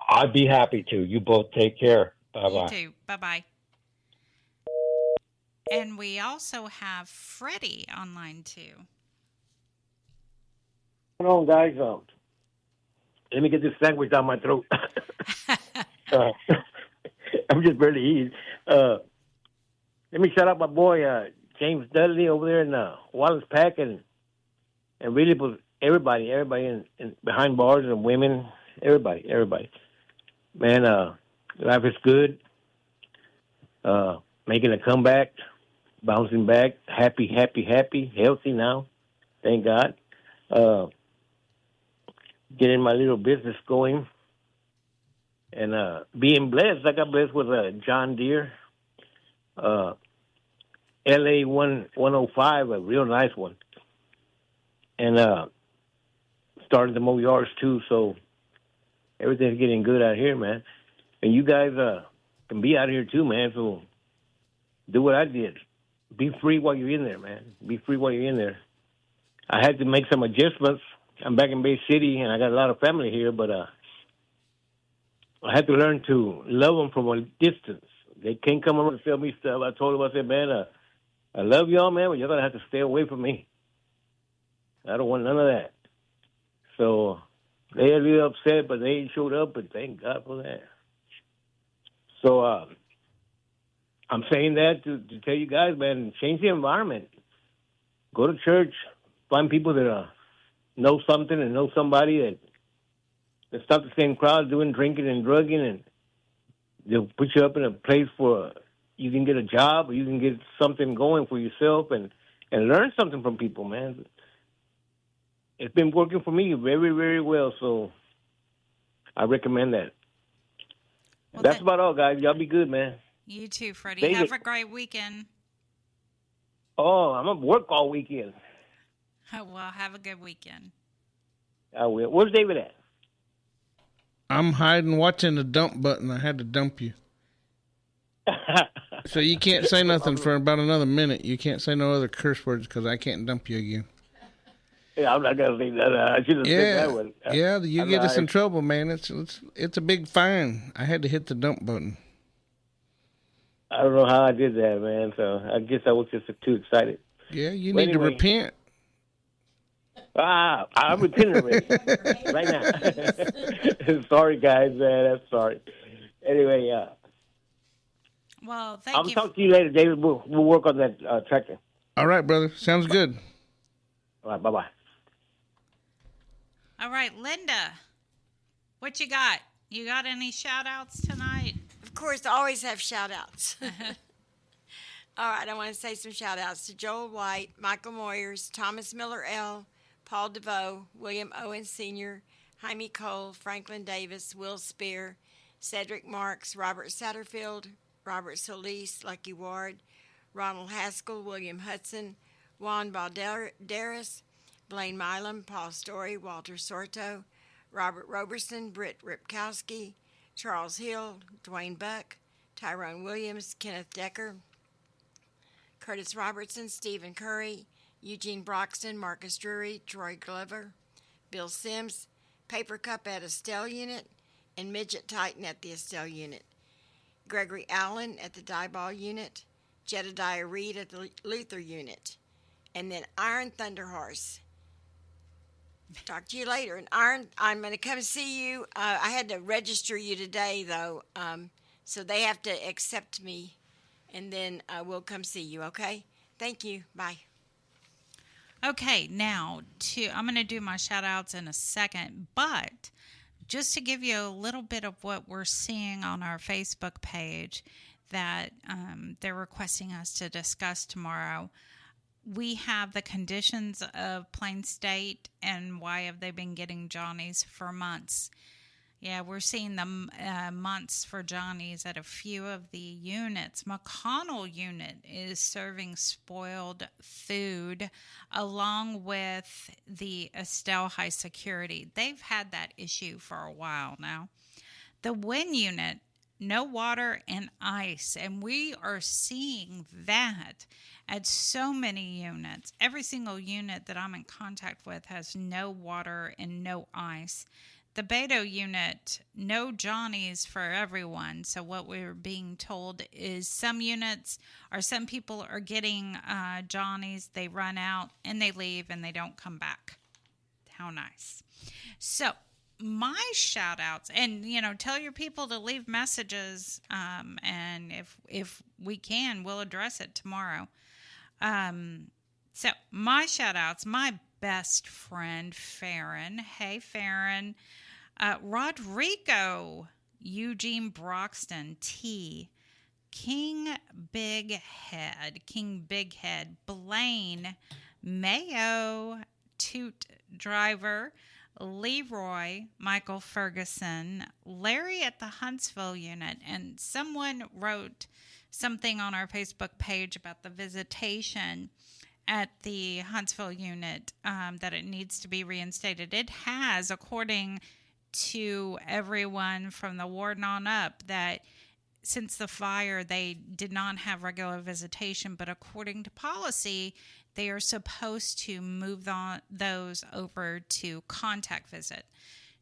I'd be happy to. You both take care. Bye-bye. You too. Bye-bye. And we also have Freddie online, too. What's going on, guys? Let me get this sandwich down my throat. I'm just barely eating. Let me shout out my boy, James Dudley over there in Wallace Pack and really everybody in behind bars and women, everybody. Man, life is good. Making a comeback, bouncing back, happy, healthy now. Thank God. Getting my little business going and being blessed. I got blessed with a John Deere LA 105, a real nice one. And started to mow yards too, so everything's getting good out here, man. And you guys can be out here too, man, so do what I did. Be free while you're in there, man. Be free while you're in there. I had to make some adjustments. I'm back in Bay City, and I got a lot of family here, but I had to learn to love them from a distance. They can't come over and tell me stuff. I told them, I said, man, I love y'all, man, but you're going to have to stay away from me. I don't want none of that. So they are really upset, but they ain't showed up, and thank God for that. So I'm saying that to tell you guys, man, change the environment. Go to church, find people that know something and know somebody that's not the same crowd doing drinking and drugging, and they'll put you up in a place where you can get a job or you can get something going for yourself and learn something from people, man. It's been working for me very, very well, so I recommend that. Well, that's about all, guys. Y'all be good, man. You too, Freddie. David. Have a great weekend. Oh, I'm at work all weekend. Well, have a good weekend. I will. Where's David at? I'm hiding watching the dump button. I had to dump you. So you can't say nothing for about another minute. You can't say no other curse words because I can't dump you again. Yeah, I'm not going to say that. I should have said that one. Yeah, you get us in trouble, man. It's a big fine. I had to hit the dump button. I don't know how I did that, man. So I guess I was just too excited. Yeah, you need to repent. I'm repenting already. Right now. Sorry, guys, man. I'm sorry. Anyway, well, thank I'll you. talk to you later, David. We'll work on that tractor. All right, brother. Sounds good. All right, bye-bye. All right, Linda, what you got? You got any shout-outs tonight? Of course, I always have shout-outs. All right, I want to say some shout-outs to Joel White, Michael Moyers, Thomas Miller L., Paul DeVoe, William Owen Sr., Jaime Cole, Franklin Davis, Will Spear, Cedric Marks, Robert Satterfield, Robert Solis, Lucky Ward, Ronald Haskell, William Hudson, Juan Balderas, Blaine Milam, Paul Story, Walter Sorto, Robert Roberson, Britt Ripkowski, Charles Hill, Dwayne Buck, Tyrone Williams, Kenneth Decker, Curtis Robertson, Stephen Curry, Eugene Broxton, Marcus Drury, Troy Glover, Bill Sims, Paper Cup at Estelle Unit, and Midget Titan at the Estelle Unit, Gregory Allen at the Dieball Unit, Jedediah Reed at the Luther Unit, and then Iron Thunderhorse. Talk to you later. And Iron, I'm going to come see you. I had to register you today, though, so they have to accept me, and then we'll come see you, okay? Thank you. Bye. Okay, now I'm going to do my shout-outs in a second, but just to give you a little bit of what we're seeing on our Facebook page that they're requesting us to discuss tomorrow. We have the conditions of Plain State and why have they been getting Johnnies for months. Yeah, we're seeing the months for Johnnies at a few of the units. McConnell unit is serving spoiled food along with the Estelle High Security. They've had that issue for a while now. The Wynn unit, no water and ice, and we are seeing that at so many units. Every single unit that I'm in contact with has no water and no ice. The Beto unit, no Johnnies for everyone. So what we're being told is some units or some people are getting Johnnies, they run out and they leave and they don't come back. How nice. So my shout outs, and tell your people to leave messages, and if we can, we'll address it tomorrow. So my shout outs, my best friend Farron. Hey Farron. Rodrigo, Eugene Broxton, T, King Big Head, Blaine, Mayo, Toot Driver, Leroy, Michael Ferguson, Larry at the Huntsville Unit, and someone wrote something on our Facebook page about the visitation at the Huntsville Unit, that it needs to be reinstated. It has, according to everyone from the warden on up, that since the fire they did not have regular visitation, but according to policy they are supposed to move those over to contact visit.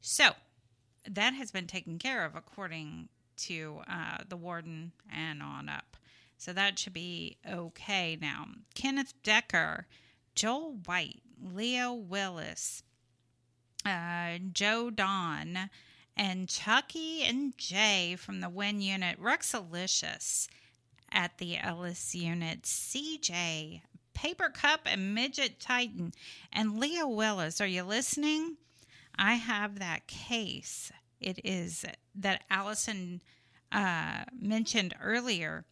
So that has been taken care of according to the warden and on up. So that should be okay now. Kenneth Decker, Joel White, Leo Willis, Joe Don, and Chucky and Jay from the Wynn Unit, Rexalicious at the Ellis Unit, CJ, Paper Cup and Midget Titan, and Leo Willis. Are you listening? I have that case. It is that Allison mentioned earlier.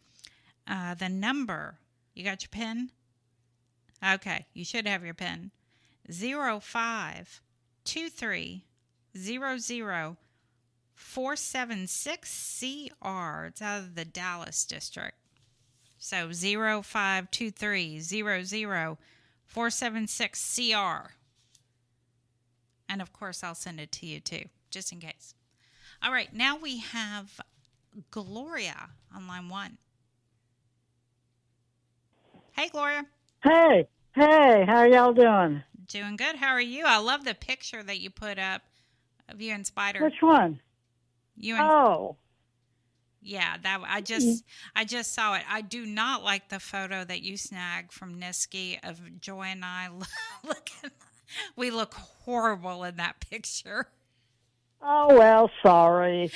The number, you got your pen? Okay, you should have your pen. 0523004766CR. It's out of the Dallas district. So 0523004766CR. And of course, I'll send it to you too, just in case. All right, now we have Gloria on line 1. Hey, Gloria. Hey, how y'all doing? Doing good. How are you? I love the picture that you put up of you and Spider. Which one? You and yeah, that I just saw it. I do not like the photo that you snagged from Niski of Joy and I looking. We look horrible in that picture. Oh well, sorry.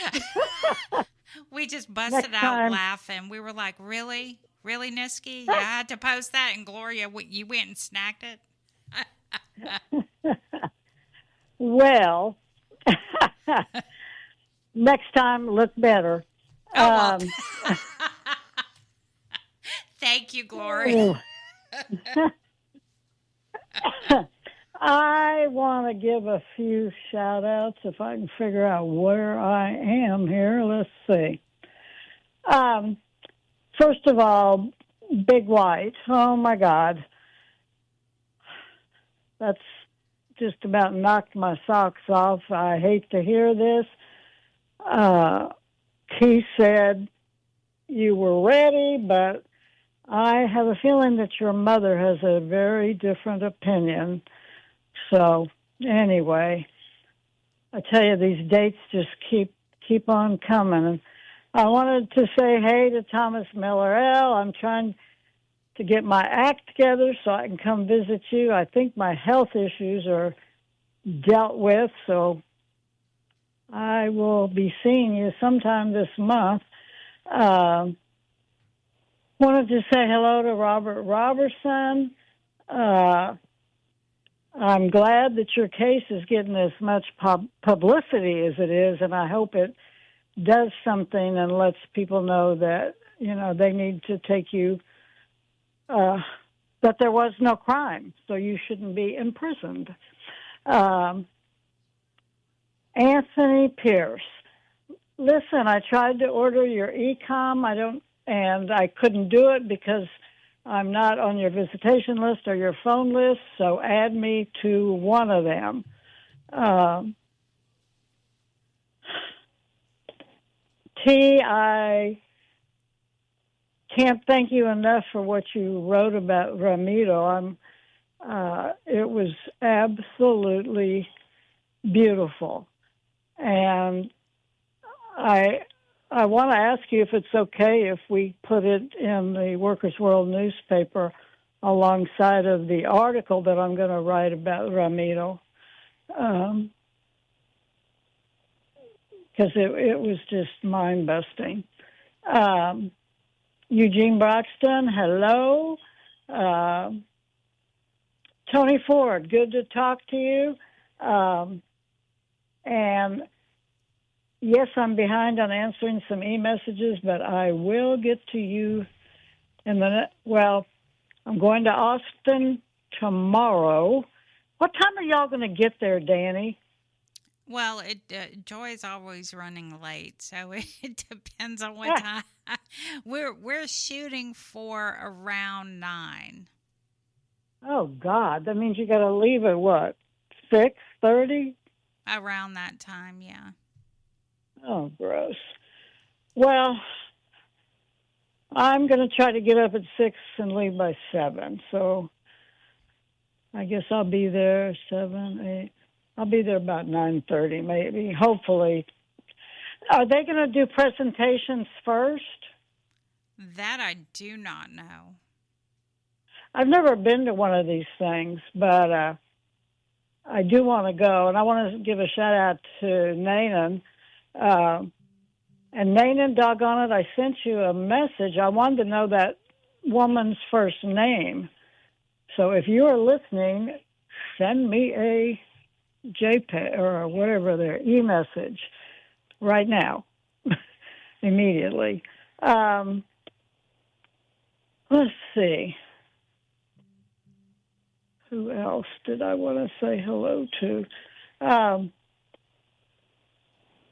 We just busted out laughing. We were like, really? Really, Niski? You had to post that, and Gloria, you went and snagged it? Well, next time, look better. Oh, well. Thank you, Gloria. I want to give a few shout-outs if I can figure out where I am here. Let's see. First of all, Big White. Oh, my God. That's just about knocked my socks off. I hate to hear this. He said you were ready, but I have a feeling that your mother has a very different opinion. So, anyway, I tell you, these dates just keep on coming. I wanted to say hey to Thomas Miller L. I'm trying to get my act together so I can come visit you. I think my health issues are dealt with, so I will be seeing you sometime this month. Wanted to say hello to Robert Robertson. I'm glad that your case is getting as much publicity as it is, and I hope it does something and lets people know that, they need to take you, that there was no crime, so you shouldn't be imprisoned. Anthony Pierce. Listen, I tried to order your e-com. And I couldn't do it because I'm not on your visitation list or your phone list, so add me to one of them. T, I can't thank you enough for what you wrote about Ramiro. It was absolutely beautiful. And I want to ask you if it's okay if we put it in the Workers' World newspaper alongside of the article that I'm going to write about Ramiro. Because it was just mind-busting. Eugene Broxton, hello. Tony Ford, good to talk to you. And yes, I'm behind on answering some e-messages, but I will get to you in well, I'm going to Austin tomorrow. What time are y'all going to get there, Dani? Well, Joy's always running late, so it depends on what time. We're shooting for around 9. Oh God, that means you got to leave at what? 6:30? Around that time, yeah. Oh, gross. Well, I'm going to try to get up at 6 and leave by 7. So I guess I'll be there 7, 8. I'll be there about 9:30, maybe. Hopefully. Are they going to do presentations first? That I do not know. I've never been to one of these things, but I do want to go. And I want to give a shout-out to Nanan. And Nanan, doggone it, I sent you a message. I wanted to know that woman's first name. So if you are listening, send me a JPEG or whatever their e-message right now, immediately. Let's see. Who else did I want to say hello to?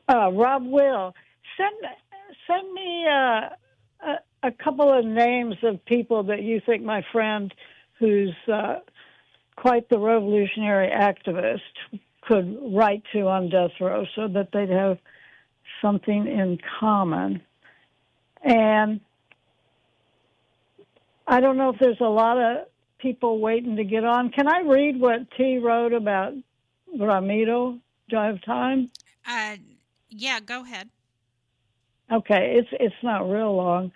Rob Will. Send me a couple of names of people that you think my friend who's quite the revolutionary activist could write to on death row so that they'd have something in common. And I don't know if there's a lot of people waiting to get on. Can I read what T wrote about Ramiro? Do I have time? Yeah, go ahead. Okay, it's not real long.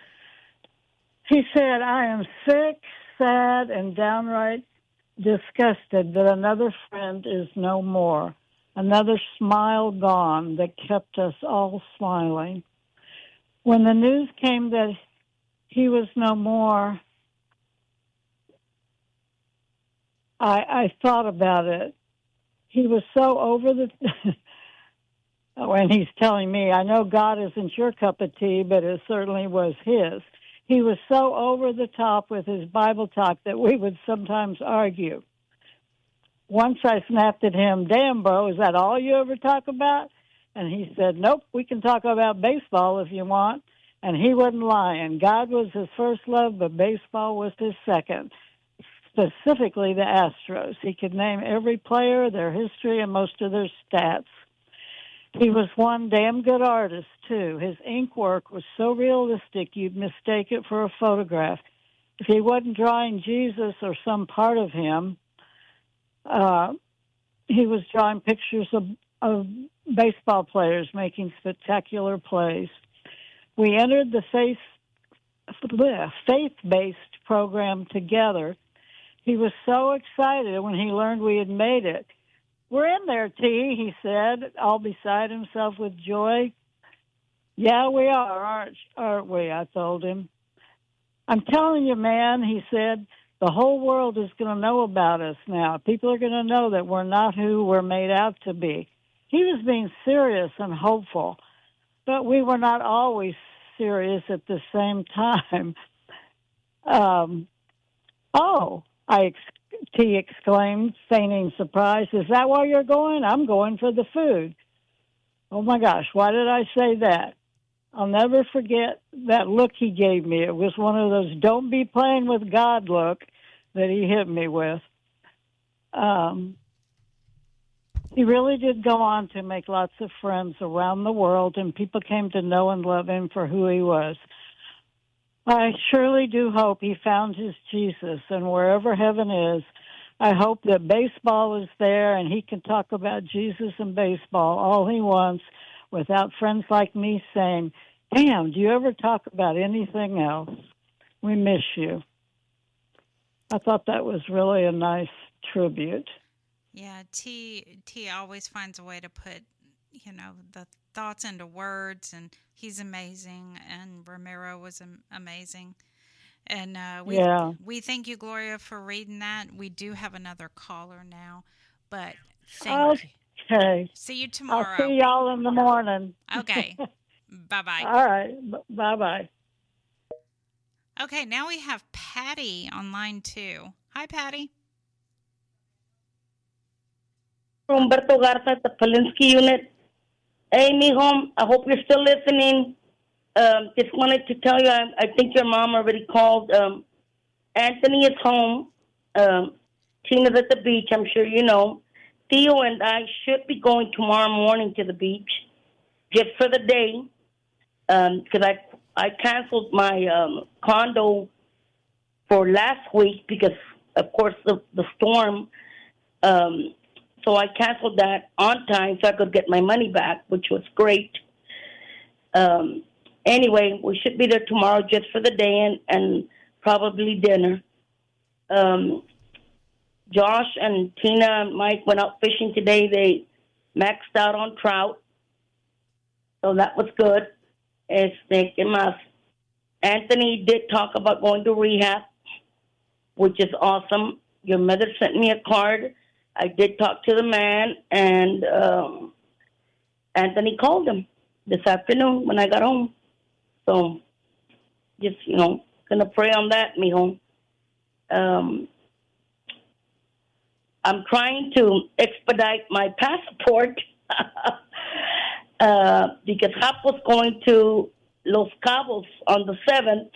He said, I am sick, sad, and downright disgusted that another friend is no more, another smile gone that kept us all smiling. When the news came that he was no more, I thought about it. He was so over the... and he's telling me, I know God isn't your cup of tea, but it certainly was his. He was so over the top with his Bible talk that we would sometimes argue. Once I snapped at him, damn, bro, is that all you ever talk about? And he said, nope, we can talk about baseball if you want. And he wasn't lying. God was his first love, but baseball was his second, specifically the Astros. He could name every player, their history, and most of their stats. He was one damn good artist, too. His ink work was so realistic you'd mistake it for a photograph. If he wasn't drawing Jesus or some part of him, he was drawing pictures of baseball players making spectacular plays. We entered the faith-based program together. He was so excited when he learned we had made it. We're in there, T, he said, all beside himself with joy. Yeah, we are, aren't we? I told him. I'm telling you, man, he said, The whole world is going to know about us now. People are going to know that we're not who we're made out to be. He was being serious and hopeful, but we were not always serious at the same time. T exclaimed, feigning surprise. Is that why you're going? I'm going for the food. Oh, my gosh, why did I say that? I'll never forget that look he gave me. It was one of those don't be playing with God look that he hit me with. He really did go on to make lots of friends around the world, and people came to know and love him for who he was. I surely do hope he found his Jesus, and wherever heaven is, I hope that baseball is there and he can talk about Jesus and baseball all he wants without friends like me saying, damn, do you ever talk about anything else? We miss you. I thought that was really a nice tribute. Yeah, T always finds a way to put, the thoughts into words, and he's amazing, and Ramiro was amazing. And we thank you, Gloria, for reading that. We do have another caller now, but thank you. Okay. See you tomorrow. I'll see y'all in the morning. Okay. Bye-bye. All right. Bye-bye. Okay, now we have Patty on line 2. Hi, Patty. Humberto Garza at the Polinsky Unit. Hey, mijo, I hope you're still listening. Just wanted to tell you, I think your mom already called. Anthony is home. Tina's at the beach, I'm sure you know. Theo and I should be going tomorrow morning to the beach just for the day because I canceled my condo for last week because, of course, the storm. So I canceled that on time so I could get my money back, which was great. Anyway, we should be there tomorrow just for the day and probably dinner. Josh and Tina and Mike went out fishing today. They maxed out on trout. So that was good. Anthony did talk about going to rehab, which is awesome. Your mother sent me a card. I did talk to the man, and Anthony called him this afternoon when I got home. So just, gonna pray on that, mijo. I'm trying to expedite my passport because Hap was going to Los Cabos on the 7th.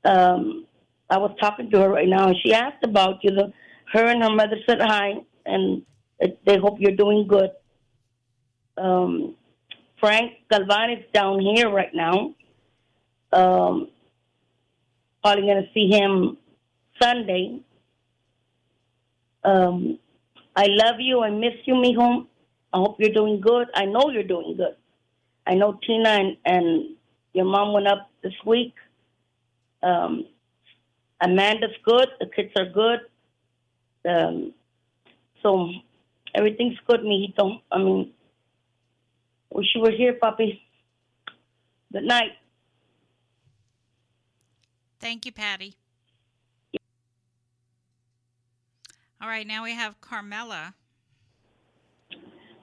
I was talking to her right now, and she asked about you. Her and her mother said hi, and they hope you're doing good. Frank Galvan is down here right now. Probably going to see him Sunday. I love you. I miss you, mijo. I hope you're doing good. I know you're doing good. I know Tina and your mom went up this week. Amanda's good. The kids are good. So everything's good, mijito. I mean, wish you were here, papi. Good night. Thank you, Patty. All right, now we have Carmela.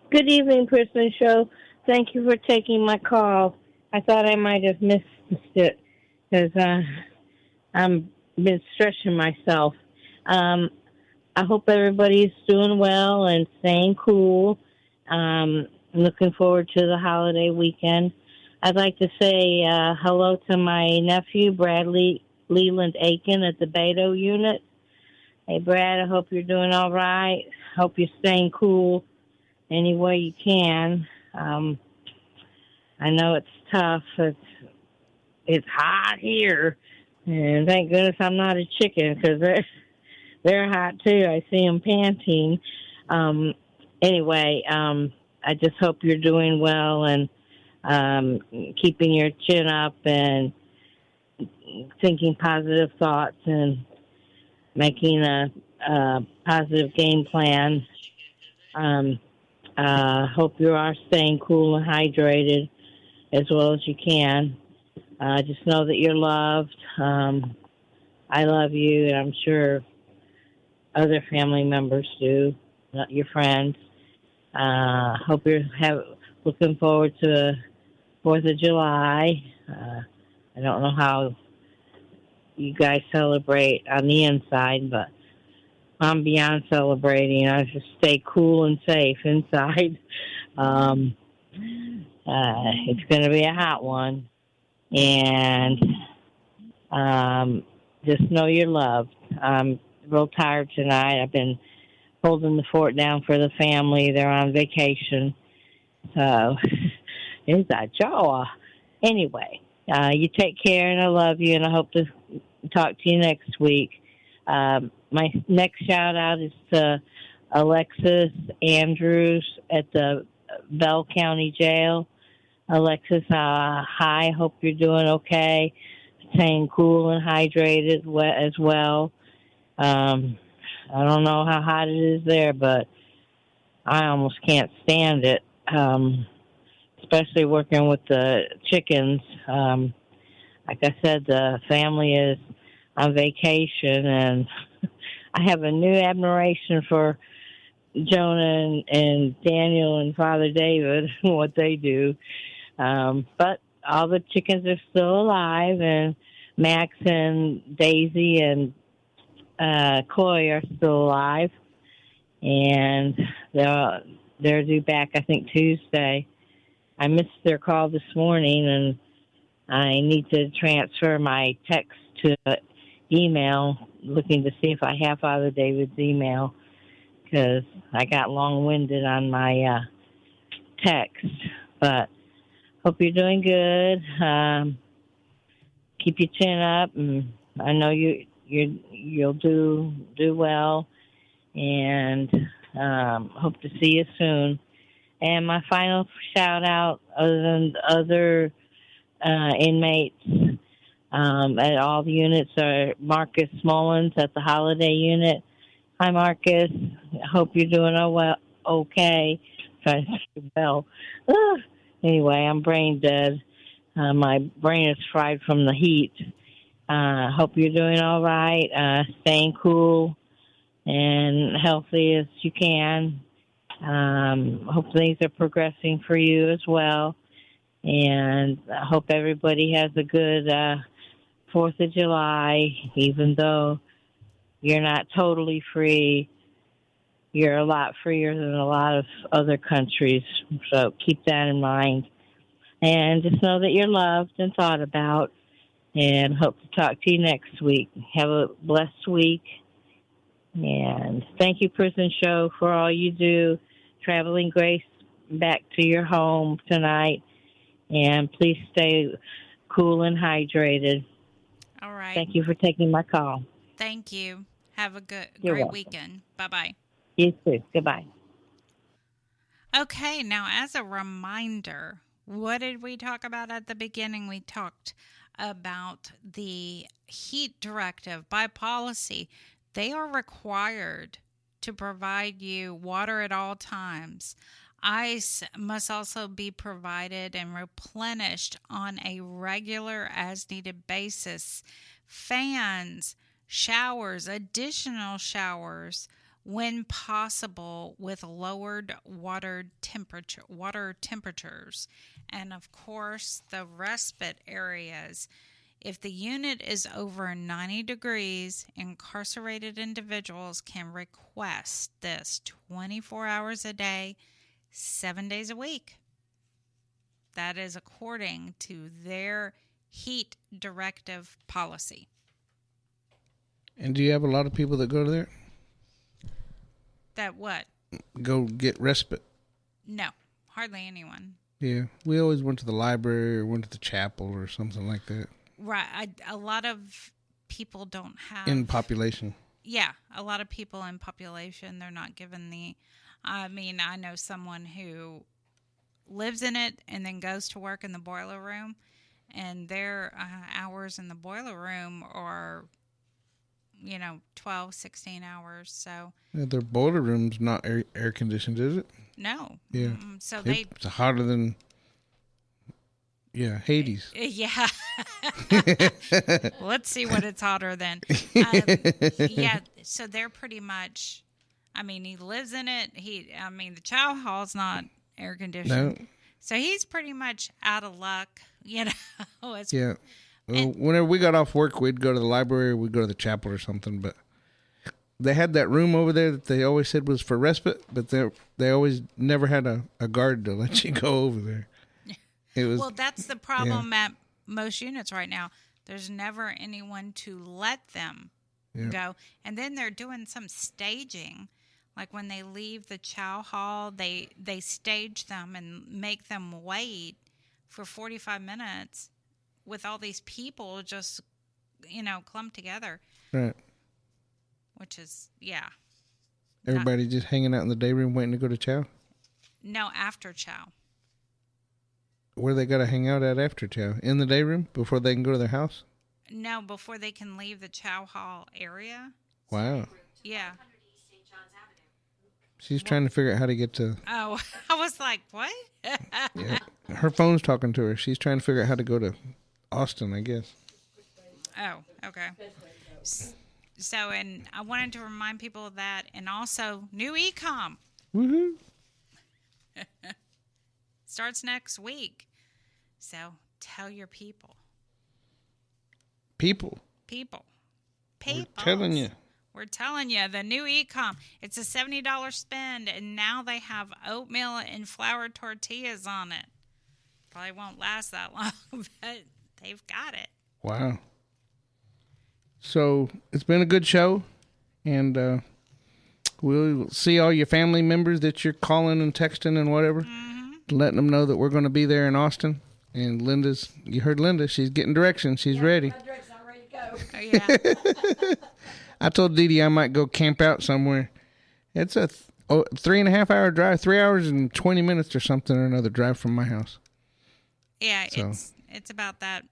Good evening, Kristen Show. Thank you for taking my call. I thought I might have missed it because I'm been stretching myself. I hope everybody's doing well and staying cool. I'm looking forward to the holiday weekend. I'd like to say hello to my nephew, Bradley Leland Aiken at the Beto Unit. Hey, Brad, I hope you're doing all right. Hope you're staying cool any way you can. I know it's tough. It's hot here. And thank goodness I'm not a chicken because they're hot too. I see them panting. Anyway, I just hope you're doing well and keeping your chin up and thinking positive thoughts and making a positive game plan. Hope you are staying cool and hydrated as well as you can. Just know that you're loved. I I love you, and I'm sure other family members do, not your friends. Hope you're looking forward to 4th of July. I don't know how you guys celebrate on the inside, but I'm beyond celebrating. I just stay cool and safe inside. It's going to be a hot one, and just know you're loved. I'm real tired tonight. I've been holding the fort down for the family. They're on vacation, so it's a jaw. Anyway, you take care, and I love you, and I hope to talk to you next week. My next shout out is to Alexis Andrews at the Bell County Jail. Alexis, hi. Hope you're doing okay. Staying cool and hydrated as well. I don't know how hot it is there, but I almost can't stand it, especially working with the chickens. Like I said, the family is on vacation, and I have a new admiration for Jonah and Daniel and Father David, what they do. But all the chickens are still alive, and Max and Daisy and Coy are still alive, and they're due back, I think, Tuesday. I missed their call this morning, and I need to transfer my text to email, looking to see if I have Father David's email, because I got long-winded on my text. But hope you're doing good. Keep your chin up, and I know you'll do well, and hope to see you soon. And my final shout out, other than other inmates at all the units, are Marcus Mullins at the Holiday Unit. Hi, Marcus. Hope you're doing okay. Trying to say well. Anyway, I'm brain dead. My brain is fried from the heat. Hope you're doing all right. Staying cool and healthy as you can. Hope things are progressing for you as well. And I hope everybody has a good 4th of July, even though you're not totally free. You're a lot freer than a lot of other countries. So keep that in mind. And just know that you're loved and thought about. And hope to talk to you next week. Have a blessed week. And thank you, Prison Show, for all you do. Traveling Grace back to your home tonight. And please stay cool and hydrated. All right. Thank you for taking my call. Thank you. Have a great welcome. weekend. Bye-bye. You too. Goodbye. Okay, now as a reminder, what did we talk about at the beginning? We talked about the heat directive. By policy, they are required to provide you water at all times. Ice must also be provided and replenished on a regular as-needed basis. Fans, showers, additional showers, when possible, with lowered water temperatures. And, of course, the respite areas. If the unit is over 90 degrees, incarcerated individuals can request this 24 hours a day, 7 days a week. That is according to their heat directive policy. And do you have a lot of people that go there? That what? Go get respite? No, hardly anyone. Yeah, we always went to the library or went to the chapel or something like that. Right, a lot of people don't have... In population. Yeah, a lot of people in population, they're not given the... I mean, I know someone who lives in it and then goes to work in the boiler room, and their hours in the boiler room are, 12, 16 hours, so... Yeah, their boiler room's not air conditioned, is it? No. Yeah. So it's hotter than Yeah, Hades. Yeah. Let's see what it's hotter than. Yeah, so they're pretty much, I mean, he lives in it. The chow hall's not air conditioned. No. So he's pretty much out of luck, you know. Yeah. Well, whenever we got off work, we'd go to the library, we'd go to the chapel or something, but they had that room over there that they always said was for respite, but they always never had a guard to let you go over there. Well, that's the problem at most units right now. There's never anyone to let them go. And then they're doing some staging. Like when they leave the chow hall, they stage them and make them wait for 45 minutes with all these people just, clumped together. Right. Which is, Everybody just hanging out in the day room waiting to go to chow? No, after chow. Where they got to hang out at after chow? In the day room before they can go to their house? No, before they can leave the chow hall area. Wow. Yeah. She's trying to figure out how to get to... Oh, I was like, what? Yeah. Her phone's talking to her. She's trying to figure out how to go to Austin, I guess. Oh, okay. So, and I wanted to remind people of that, and also new e-com. Woohoo. Starts next week. So, tell your people. People. We're telling you, the new e-com. It's a $70 spend, and now they have oatmeal and flour tortillas on it. Probably won't last that long, but they've got it. Wow. So it's been a good show, and we'll see all your family members that you're calling and texting and whatever, letting them know that we're going to be there in Austin. And you heard Linda, she's getting directions. She's ready. I'm ready to go. Oh, yeah. I told Dee Dee I might go camp out somewhere. It's a 3.5 hour drive, 3 hours and 20 minutes or something or another drive from my house. Yeah, So. it's about that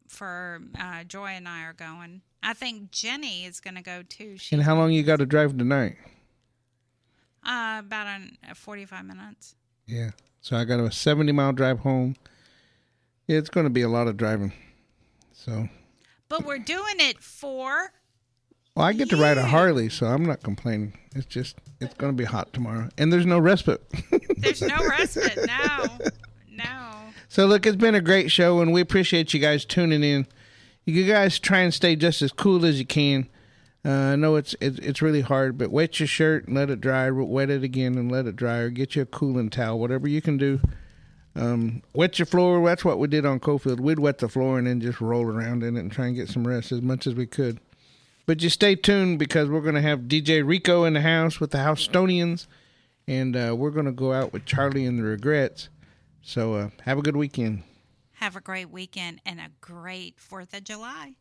for Joy and I are going. I think Jenny is going to go too. And how long you got to drive tonight? About 45 minutes. Yeah. So I got a 70-mile drive home. Yeah, it's going to be a lot of driving. So. But we're doing it for... Well, I get to ride a Harley, so I'm not complaining. It's going to be hot tomorrow. And there's no respite. There's no respite. No. So, look, it's been a great show, and we appreciate you guys tuning in. You guys try and stay just as cool as you can. I know it's really hard, but wet your shirt and let it dry. Wet it again and let it dry, or get you a cooling towel, whatever you can do. Wet your floor. That's what we did on Cofield. We'd wet the floor and then just roll around in it and try and get some rest as much as we could. But just stay tuned, because we're going to have DJ Rico in the house with the Housetonians, and we're going to go out with Charlie and the Regrets. So have a good weekend. Have a great weekend and a great 4th of July.